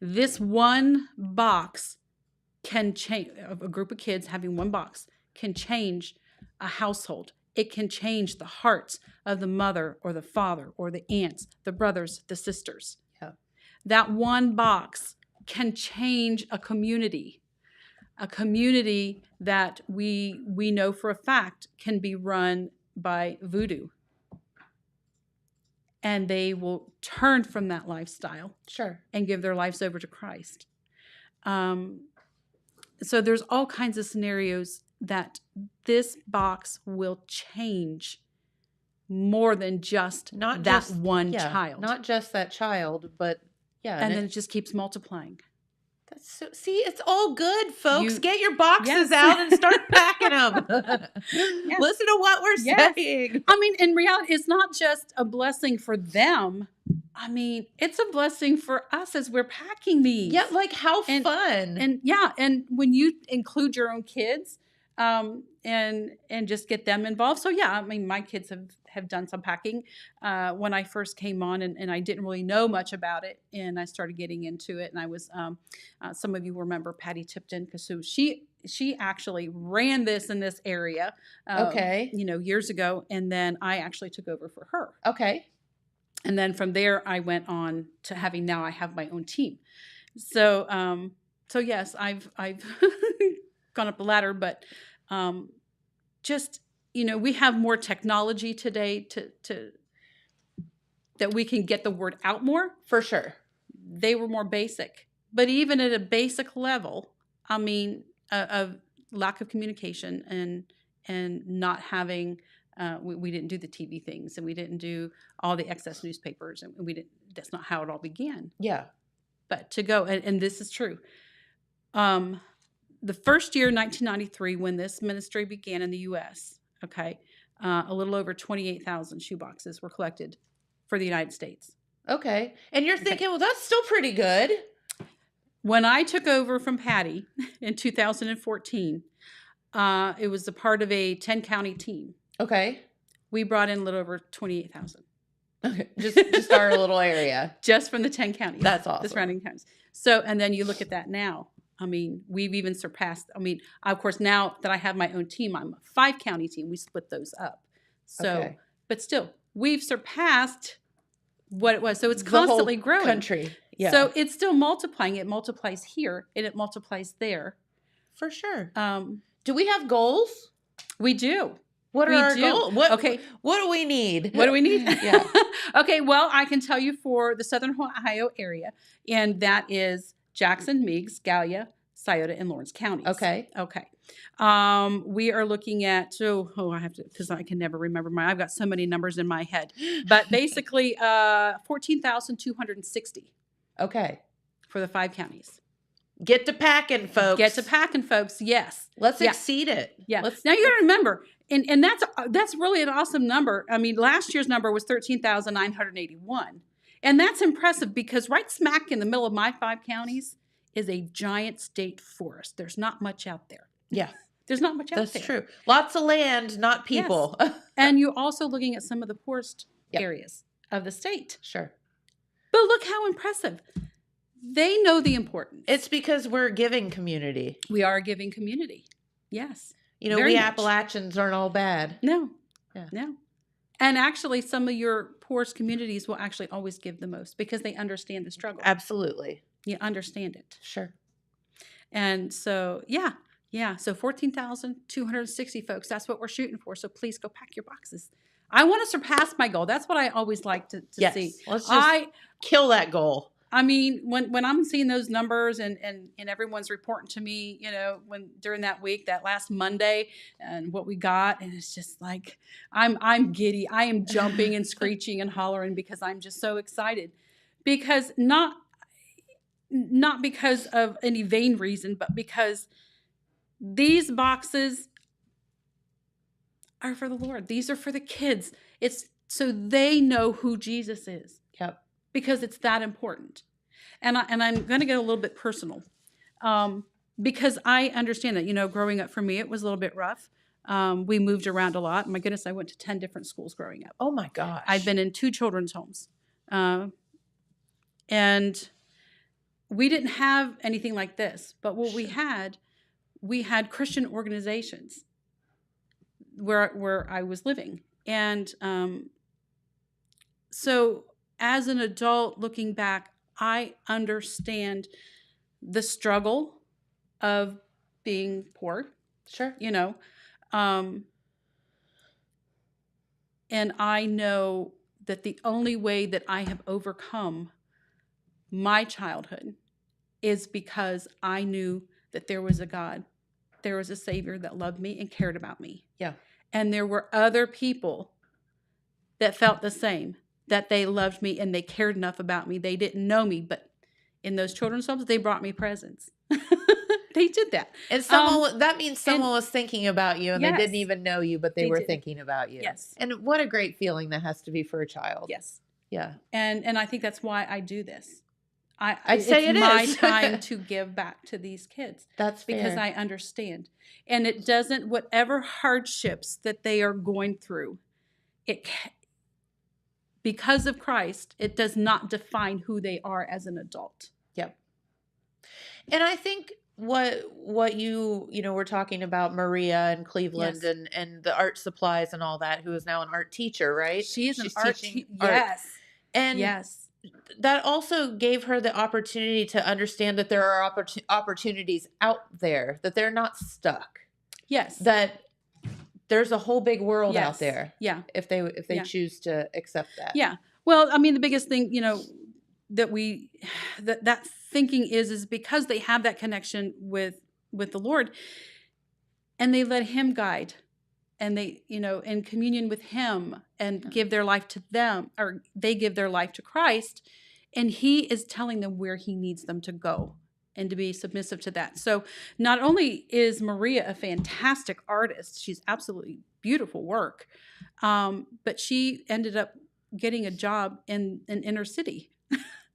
D: This one box can change, a group of kids having one box can change a household. It can change the hearts of the mother or the father or the aunts, the brothers, the sisters.
C: Yeah.
D: That one box can change a community that we know for a fact can be run by voodoo. And they will turn from that lifestyle.
C: Sure.
D: And give their lives over to Christ. So there's all kinds of scenarios that this box will change more than just one child.
C: Not just that child, but
D: and then it just keeps multiplying.
C: See, it's all good, folks. Get your boxes out and start packing them. Listen to what we're saying.
D: I mean, in reality, it's not just a blessing for them. I mean, it's a blessing for us as we're packing these.
C: Yeah, like how fun.
D: And when you include your own kids, and just get them involved. So I mean, my kids have done some packing when I first came on, and I didn't really know much about it, and I started getting into it. And I was some of you remember Patty Tipton, because she actually ran this in this area years ago, and then I actually took over for her. And then from there I went on to I have my own team. So yes, I've gone up the ladder, but we have more technology today to that we can get the word out more.
C: For sure.
D: They were more basic, but even at a basic level, I mean, a lack of communication and not having, we didn't do the TV things, and we didn't do all the excess newspapers, and that's not how it all began.
C: Yeah.
D: But to go, and this is true. The first year, 1993, when this ministry began in the U.S., a little over 28,000 shoeboxes were collected for the United States.
C: Okay. And you're thinking, well, that's still pretty good.
D: When I took over from Patty in 2014, it was a part of a 10-county team.
C: Okay.
D: We brought in a little over 28,000.
C: Okay. Just our little area.
D: Just from the 10 counties.
C: That's awesome.
D: The surrounding counties. So, and then you look at that now. I mean, we've even surpassed, of course, now that I have my own team, I'm a 5-county team. We split those up. So, but still, we've surpassed what it was. So it's constantly growing.
C: Country. Yeah.
D: So it's still multiplying. It multiplies here and it multiplies there.
C: For sure. Do we have goals?
D: We do.
C: What are our goals? What do we need?
D: What do we need? Yeah. Okay. Well, I can tell you for the Southern Ohio area, and that is Jackson, Meigs, Gallia, Scioto, and Lawrence counties.
C: Okay.
D: We are looking at, I have to, because I can never remember I've got so many numbers in my head, but basically 14,260.
C: Okay.
D: For the 5 counties.
C: Get to packing, folks.
D: Get to packing, folks. Yes.
C: Let's exceed it.
D: Yeah. Now you got to remember, and that's really an awesome number. I mean, last year's number was 13,981. And that's impressive because right smack in the middle of my 5 counties is a giant state forest. There's not much out there.
C: Yeah.
D: There's not much out there.
C: That's true. Lots of land, not people.
D: Yes. And you're also looking at some of the poorest areas of the state.
C: Sure.
D: But look how impressive. They know the importance.
C: It's because we're a giving community.
D: We are a giving community. Yes.
C: You know, we Appalachians aren't all bad.
D: No. Yeah. No. And actually, some of your poorest communities will actually always give the most because they understand the struggle.
C: Absolutely.
D: You understand it.
C: Sure.
D: And so, yeah. So 14,260 folks, that's what we're shooting for. So please go pack your boxes. I want to surpass my goal. That's what I always like to see.
C: Let's just kill that goal.
D: I mean, when I'm seeing those numbers and everyone's reporting to me, you know, during that week, that last Monday, and what we got, and it's just like I'm giddy. I am jumping and screeching and hollering because I'm just so excited. Because not because of any vain reason, but because these boxes are for the Lord. These are for the kids. It's so they know who Jesus is.
C: Yep.
D: Because it's that important. And I'm going to get a little bit personal because I understand that, you know, growing up for me, it was a little bit rough. We moved around a lot. My goodness, I went to 10 different schools growing up.
C: Oh, my gosh.
D: I've been in 2 children's homes. And we didn't have anything like this. But what we had Christian organizations where I was living. And so as an adult looking back, I understand the struggle of being poor.
C: Sure.
D: You know, and I know that the only way that I have overcome my childhood is because I knew that there was a God, there was a Savior that loved me and cared about me.
C: Yeah.
D: And there were other people that felt the same, that they loved me and they cared enough about me. They didn't know me, but in those children's homes, they brought me presents. They did that.
C: And that means someone was thinking about you and they didn't even know you, but they were thinking about you.
D: Yes.
C: And what a great feeling that has to be for a child.
D: Yes.
C: Yeah.
D: And I think that's why I do this.
C: I'd say
D: it's my time to give back to these kids.
C: That's fair.
D: Because I understand. And it doesn't, whatever hardships that they are going through, because of Christ, it does not define who they are as an adult.
C: Yep. And I think what you were talking about Maria in Cleveland and the art supplies and all that, who is now an art teacher, right?
D: She's an art teacher.
C: Yes. And that also gave her the opportunity to understand that there are opportunities out there, that they're not stuck.
D: Yes.
C: That there's a whole big world out there.
D: Yeah.
C: If they choose to accept that.
D: Yeah. Well, I mean, the biggest thing, that thinking is because they have that connection with the Lord and they let Him guide and they, in communion with Him and give their life to them, or they give their life to Christ, and He is telling them where He needs them to go and to be submissive to that. So not only is Maria a fantastic artist, she's absolutely beautiful work, but she ended up getting a job in an inner city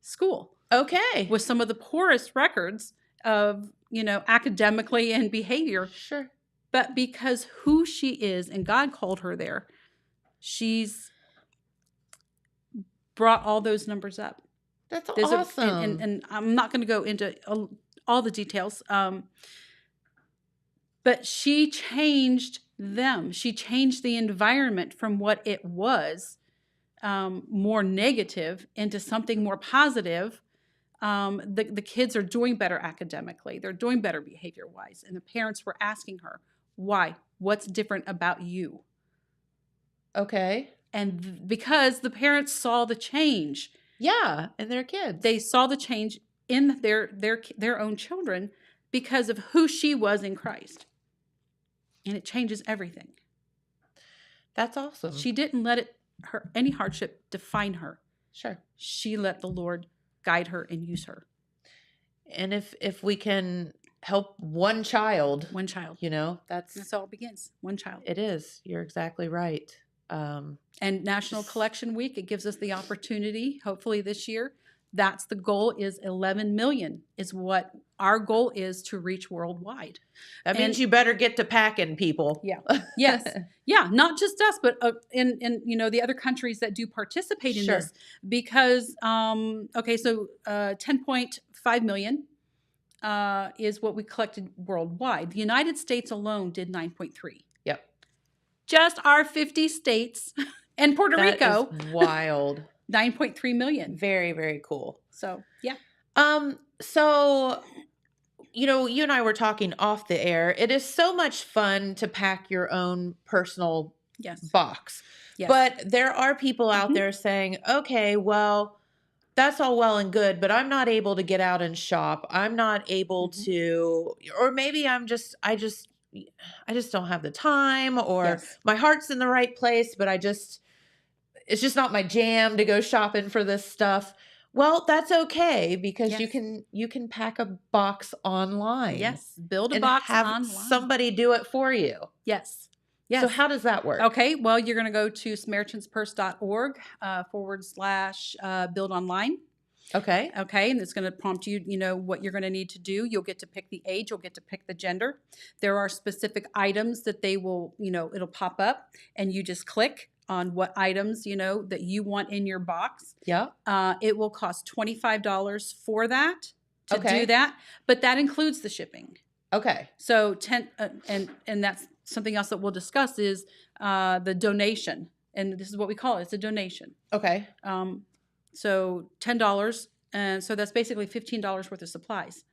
D: school.
C: Okay.
D: With some of the poorest records of, academically and behavior.
C: Sure.
D: But because who she is and God called her there, she's brought all those numbers up.
C: That's awesome.
D: And I'm not going to go into all the details. But she changed them. She changed the environment from what it was, more negative, into something more positive. The kids are doing better academically. They're doing better behavior-wise. And the parents were asking her, why? What's different about you?
C: Okay.
D: And because the parents saw the change.
C: Yeah, and their kids.
D: They saw the change in their own children because of who she was in Christ. And it changes everything.
C: That's awesome.
D: She didn't let any hardship define her.
C: Sure.
D: She let the Lord guide her and use her.
C: And if we can help one child, that's
D: all it begins. One child.
C: It is. You're exactly right.
D: And National Collection Week, it gives us the opportunity, hopefully this year. That's the goal, is 11 million is what our goal is to reach worldwide.
C: That means you better get to packing, people.
D: Yeah. Yes. Yeah. Not just us, but in the other countries that do participate in this. Because, so 10.5 million is what we collected worldwide. The United States alone did 9.3.
C: Yep.
D: Just our 50 states and Puerto Rico.
C: That is wild.
D: 9.3 million.
C: Very, very cool.
D: So, yeah.
C: So, you and I were talking off the air. It is so much fun to pack your own personal box. Yes. But there are people out there saying, okay, well, that's all well and good, but I'm not able to get out and shop. I'm not able to, or maybe I just don't have the time, or my heart's in the right place, but it's just not my jam to go shopping for this stuff. Well, that's okay, because you can pack a box online.
D: Yes, build a box online.
C: Somebody do it for you.
D: Yes. Yes.
C: So how does that work?
D: Okay, well, you're going to go to SamaritansPurse.org / build online.
C: Okay.
D: Okay, and it's going to prompt you, what you're going to need to do. You'll get to pick the age. You'll get to pick the gender. There are specific items that they will, it'll pop up, and you just click on what items, that you want in your box.
C: Yeah.
D: It will cost $25 for that, to do that, but that includes the shipping.
C: Okay.
D: So and that's something else that we'll discuss is the donation. And this is what we call it. It's a donation.
C: Okay.
D: So $10. And so that's basically $15 worth of supplies.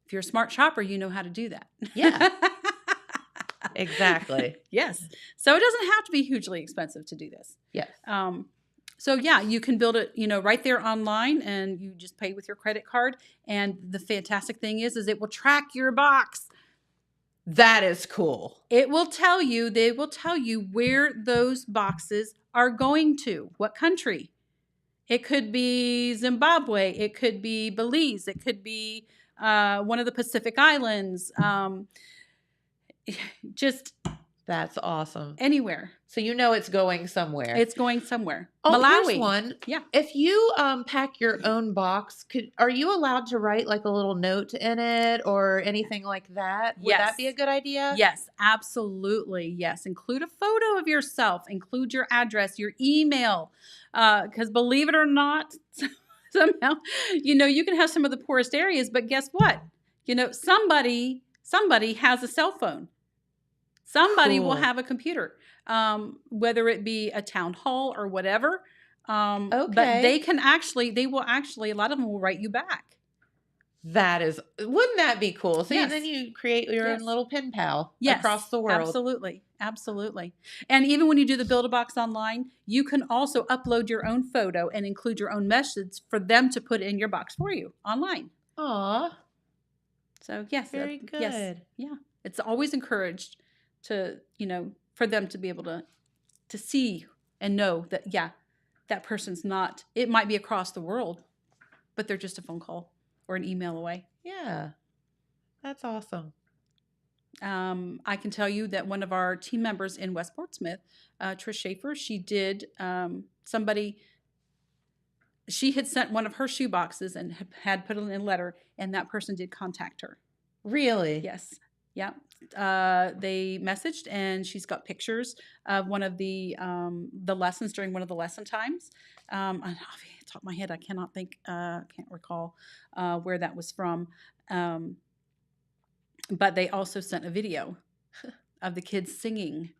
D: If you're a smart shopper, you know how to do that.
C: Yeah. Exactly.
D: Yes. So it doesn't have to be hugely expensive to do this.
C: Yes.
D: So yeah, you can build it, right there online, and you just pay with your credit card. And the fantastic thing is it will track your box.
C: That is cool.
D: They will tell you where those boxes are going to, what country. It could be Zimbabwe. It could be Belize. It could be one of the Pacific Islands. Just
C: that's awesome.
D: Anywhere.
C: So it's going somewhere.
D: It's going somewhere.
C: Oh,
D: Malawi.
C: Here's one.
D: Yeah.
C: If you pack your own box, are you allowed to write like a little note in it or anything like that? Would that be a good idea?
D: Yes, absolutely. Yes. Include a photo of yourself. Include your address, your email. Because believe it or not, somehow, you can have some of the poorest areas, but guess what? Somebody has a cell phone. Somebody will have a computer, whether it be a town hall or whatever. But they will actually, a lot of them will write you back.
C: Wouldn't that be cool? So then you create your own little pen pal across the world.
D: Absolutely. Absolutely. And even when you do the Build-A-Box online, you can also upload your own photo and include your own message for them to put in your box for you online.
C: Aw.
D: So yes.
C: Very good.
D: Yes. Yeah. It's always encouraged to, for them to be able to see and know that, that person's not, it might be across the world, but they're just a phone call or an email away.
C: Yeah. That's awesome.
D: I can tell you that one of our team members in West Portsmouth, Trish Schaefer, she did, she had sent one of her shoe boxes and had put it in a letter, and that person did contact her.
C: Really?
D: Yes. Yeah. They messaged, and she's got pictures of one of the lessons during one of the lesson times. Off the top of my head, I can't recall where that was from. But they also sent a video of the kids singing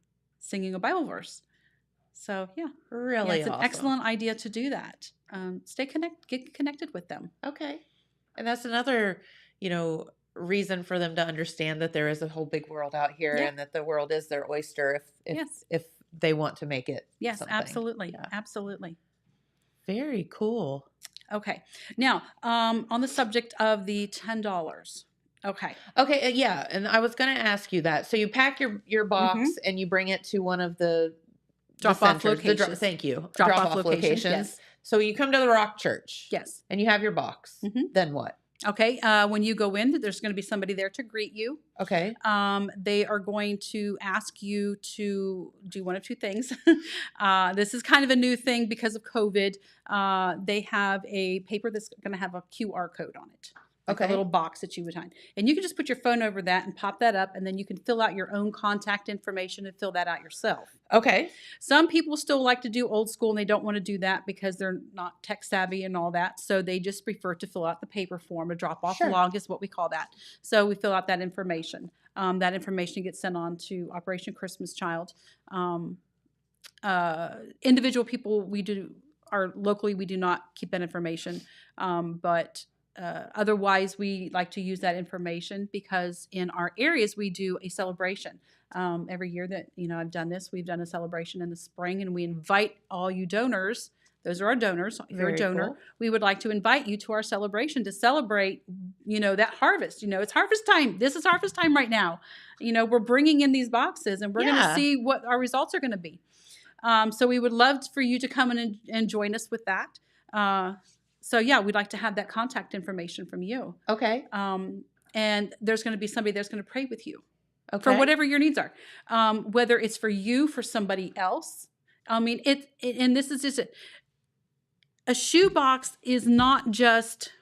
D: a Bible verse. So yeah,
C: really,
D: it's an excellent idea to do that. Get connected with them.
C: Okay, and that's another, reason for them to understand that there is a whole big world out here, and that the world is their oyster if they want to make it.
D: Yes,
C: something.
D: Absolutely, absolutely.
C: Very cool.
D: Okay, now on the subject of the $10.
C: Okay. Yeah. And I was going to ask you that. So you pack your box and you bring it to one of the
D: drop-off locations.
C: Thank you.
D: Drop-off locations.
C: Yes. So you come to the Rock Church.
D: Yes.
C: And you have your box. Then what?
D: Okay. When you go in, there's going to be somebody there to greet you.
C: Okay.
D: They are going to ask you to do one of two things. This is kind of a new thing because of COVID. They have a paper that's going to have a QR code on it. Like a little box that you would find. And you can just put your phone over that and pop that up, and then you can fill out your own contact information and fill that out yourself.
C: Okay.
D: Some people still like to do old school, and they don't want to do that because they're not tech savvy and all that. So they just prefer to fill out the paper form. A drop-off log is what we call that. So we fill out that information. That information gets sent on to Operation Christmas Child. Individual people, locally, we do not keep that information, but otherwise, we like to use that information because in our areas, we do a celebration. Every year that, I've done this, we've done a celebration in the spring, and we invite all you donors. Those are our donors. If you're a donor, cool. We would like to invite you to our celebration to celebrate, that harvest. It's harvest time. This is harvest time right now. We're bringing in these boxes, and we're going to see what our results are going to be. So we would love for you to come in and join us with that. So yeah, we'd like to have that contact information from you.
C: Okay.
D: And there's going to be somebody that's going to pray with you for whatever your needs are. Whether it's for you, for somebody else. I mean, and this is just a shoebox is not just,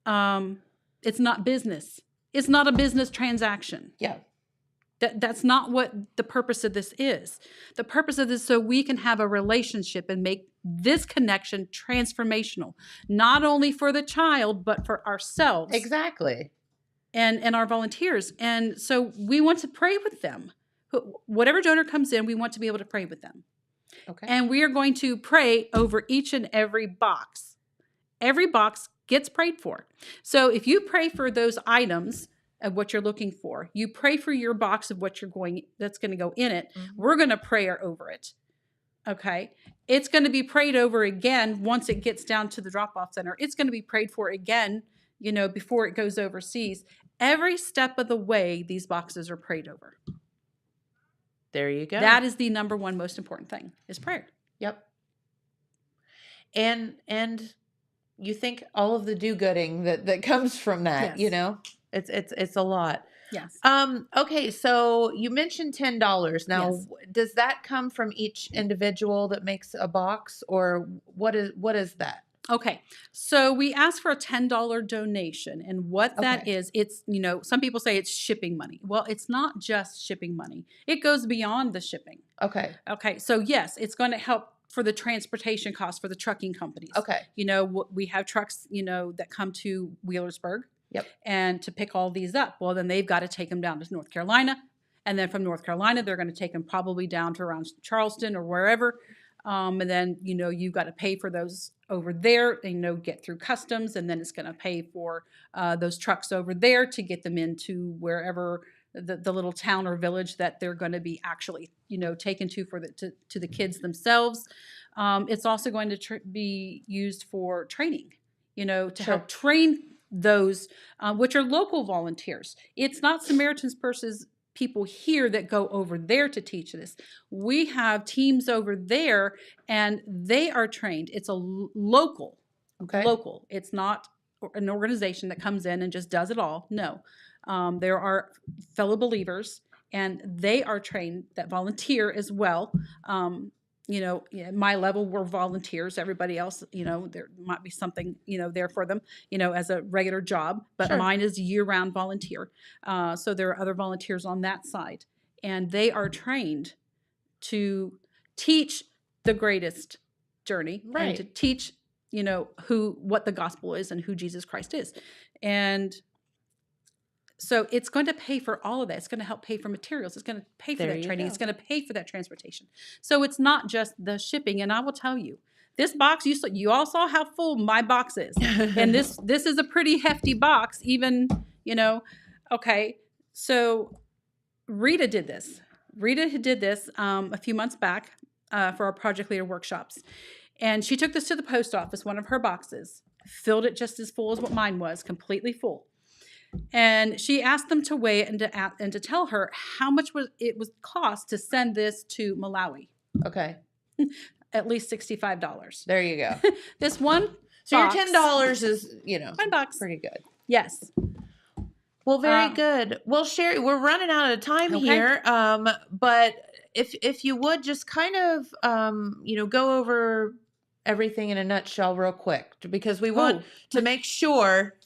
D: it's not business. It's not a business transaction.
C: Yeah.
D: That's not what the purpose of this is. The purpose of this is so we can have a relationship and make this connection transformational, not only for the child, but for ourselves.
C: Exactly.
D: And our volunteers. And so we want to pray with them. Whatever donor comes in, we want to be able to pray with them.
C: Okay.
D: And we are going to pray over each and every box. Every box gets prayed for. So if you pray for those items of what you're looking for, you pray for your box of what that's going to go in it. Mm-hmm. We're going to pray over it. Okay. It's going to be prayed over again once it gets down to the drop-off center. It's going to be prayed for again, before it goes overseas. Every step of the way, these boxes are prayed over.
C: There you go.
D: That is the number one most important thing, is prayer.
C: Yep. And you think all of the do-gooding that comes from that,
D: yes.
C: It's a lot.
D: Yes.
C: Okay. So you mentioned $10. Now,
D: yes.
C: Does that come from each individual that makes a box, or what is that?
D: Okay. So we ask for a $10 donation, and what that is, it's, some people say it's shipping money. Well, it's not just shipping money. It goes beyond the shipping.
C: Okay.
D: Okay. So yes, it's going to help for the transportation costs for the trucking companies.
C: Okay.
D: We have trucks, that come to Wheelersburg.
C: Yep.
D: And to pick all these up, well, then they've got to take them down to North Carolina. And then from North Carolina, they're going to take them probably down to around Charleston or wherever. And then, you've got to pay for those over there, get through customs. And then it's going to pay for those trucks over there to get them into wherever the little town or village that they're going to be actually, taken to to the kids themselves. It's also going to be used for training, to help train those, which are local volunteers. It's not Samaritan's Purse's people here that go over there to teach this. We have teams over there, and they are trained. It's a local.
C: Okay.
D: Local. It's not an organization that comes in and just does it all. No. There are fellow believers, and they are trained that volunteer as well. At my level, we're volunteers. Everybody else, there might be something, there for them, as a regular job. But
C: sure.
D: Mine is year-round volunteer. So there are other volunteers on that side. And they are trained to teach the greatest journey.
C: Right.
D: And to teach, what the gospel is and who Jesus Christ is. And so it's going to pay for all of that. It's going to help pay for materials. It's going to pay for that training. It's going to pay for that transportation. So it's not just the shipping. And I will tell you, this box, you all saw how full my box is. And this is a pretty hefty box, even, Okay. So Rita did this. Rita did this a few months back for our project leader workshops. And she took this to the post office, one of her boxes, filled it just as full as what mine was, completely full. And she asked them to weigh it and to tell her how much it was cost to send this to Malawi.
C: Okay.
D: At least $65.
C: There you go.
D: This one
C: So
D: box,
C: your $10 is,
D: $1.
C: pretty good.
D: Yes.
C: Well, very good. Well, Sherrie, we're running out of time here. But if you would just kind of, go over everything in a nutshell real quick, because we want to make sure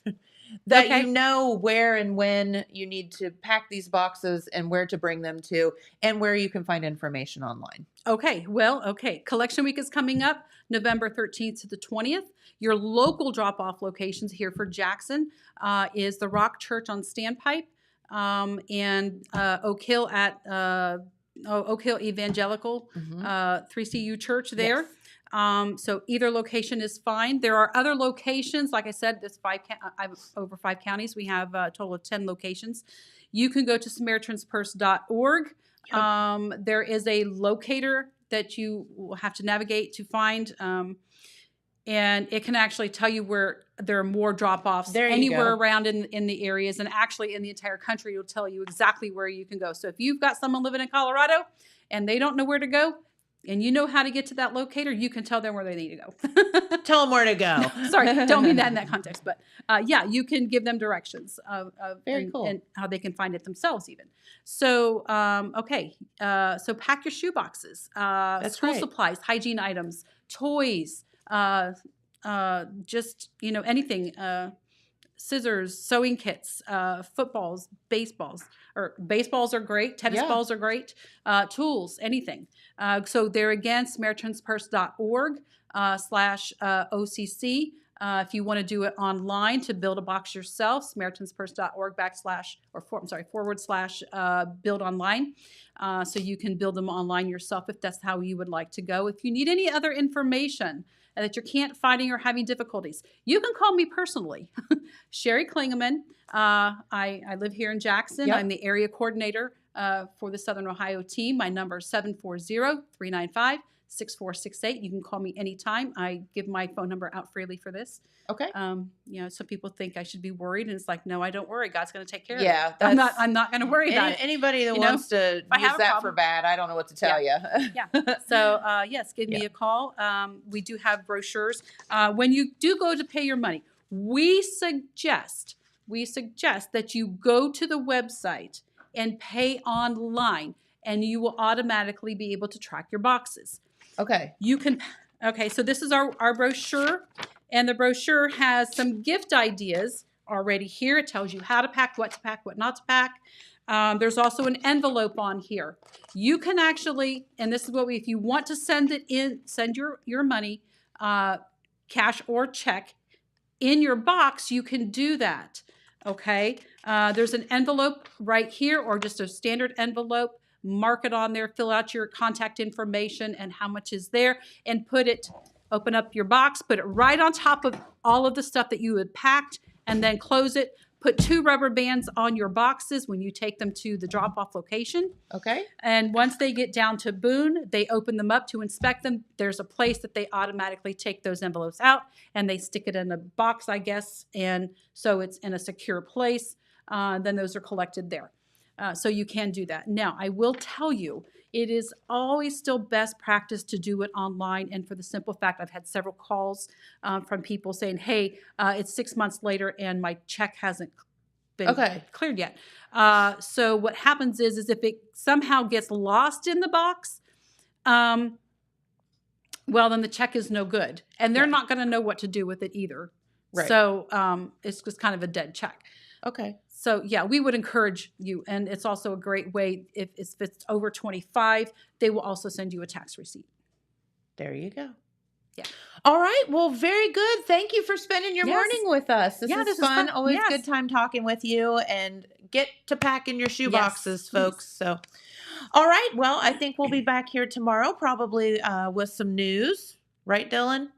C: that you know where and when you need to pack these boxes and where to bring them to and where you can find information online.
D: Okay. Well, Collection Week is coming up November 13th to the 20th. Your local drop-off locations here for Jackson is the Rock Church on Standpipe and Oak Hill at Oak Hill Evangelical 3CU Church there. Yes. So either location is fine. There are other locations. Like I said, over 5 counties. We have a total of 10 locations. You can go to SamaritansPurse.org. Yep. There is a locator that you will have to navigate to find. And it can actually tell you where there are more drop-offs anywhere around in the areas. And actually in the entire country, it'll tell you exactly where you can go. So if you've got someone living in Colorado and they don't know where to go, and you know how to get to that locator, you can tell them where they need to go.
C: Tell them where to go.
D: Sorry, don't mean that in that context. But you can give them directions
C: Very cool.
D: and how they can find it themselves even. So, so pack your shoe boxes, school supplies, hygiene items, toys, just, anything, scissors, sewing kits, footballs, baseballs, or baseballs are great. Tennis balls are great. Tools, anything. So there again, SamaritansPurse.org /OCC. If you want to do it online to build a box yourself, SamaritansPurse.org / build online. So you can build them online yourself if that's how you would like to go. If you need any other information that you can't finding or having difficulties, you can call me personally. Sherrie Klingaman. I live here in Jackson. Yep. I'm the area coordinator for the Southern Ohio team. My number is 740-395-6468. You can call me anytime. I give my phone number out freely for this.
C: Okay.
D: Some people think I should be worried, and it's like, no, I don't worry. God's going to take care of it.
C: Yeah,
D: I'm not going to worry about it.
C: Anybody that wants to use that for bad, I don't know what to tell you.
D: Yeah. So yes, give me a call. We do have brochures. When you do go to pay your money, we suggest that you go to the website and pay online, and you will automatically be able to track your boxes.
C: Okay.
D: So this is our brochure, and the brochure has some gift ideas already here. It tells you how to pack, what not to pack. There's also an envelope on here. You can actually, and this is if you want to send your money, cash or check, in your box, you can do that. Okay. There's an envelope right here, or just a standard envelope. Mark it on there, fill out your contact information and how much is there, and open up your box, put it right on top of all of the stuff that you had packed, and then close it. Put 2 rubber bands on your boxes when you take them to the drop-off location.
C: Okay.
D: And once they get down to Boone, they open them up to inspect them. There's a place that they automatically take those envelopes out, and they stick it in a box, I guess, and so it's in a secure place. Then those are collected there. So you can do that. Now, I will tell you, it is always still best practice to do it online, and for the simple fact, I've had several calls from people saying, hey, it's 6 months later and my check hasn't been cleared yet. So what happens is if it somehow gets lost in the box, then the check is no good, and they're not going to know what to do with it either. Right. So it's just kind of a dead check.
C: Okay.
D: So, we would encourage you. And it's also a great way, if it's over 25, they will also send you a tax receipt.
C: There you go.
D: Yeah.
C: All right. Well, very good. Thank you for spending your morning with us. This is fun. Always good time talking with you, and get to pack in your shoe boxes, folks. So, all right. Well, I think we'll be back here tomorrow, probably with some news. Right, Dylan?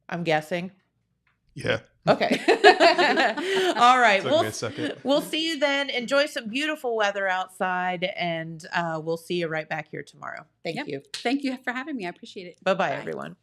C: I'm guessing.
E: Yeah.
C: Okay. All right.
E: Took me a second.
C: We'll see you then. Enjoy some beautiful weather outside, and we'll see you right back here tomorrow. Thank you.
D: Thank you for having me. I appreciate it.
C: Bye-bye, everyone.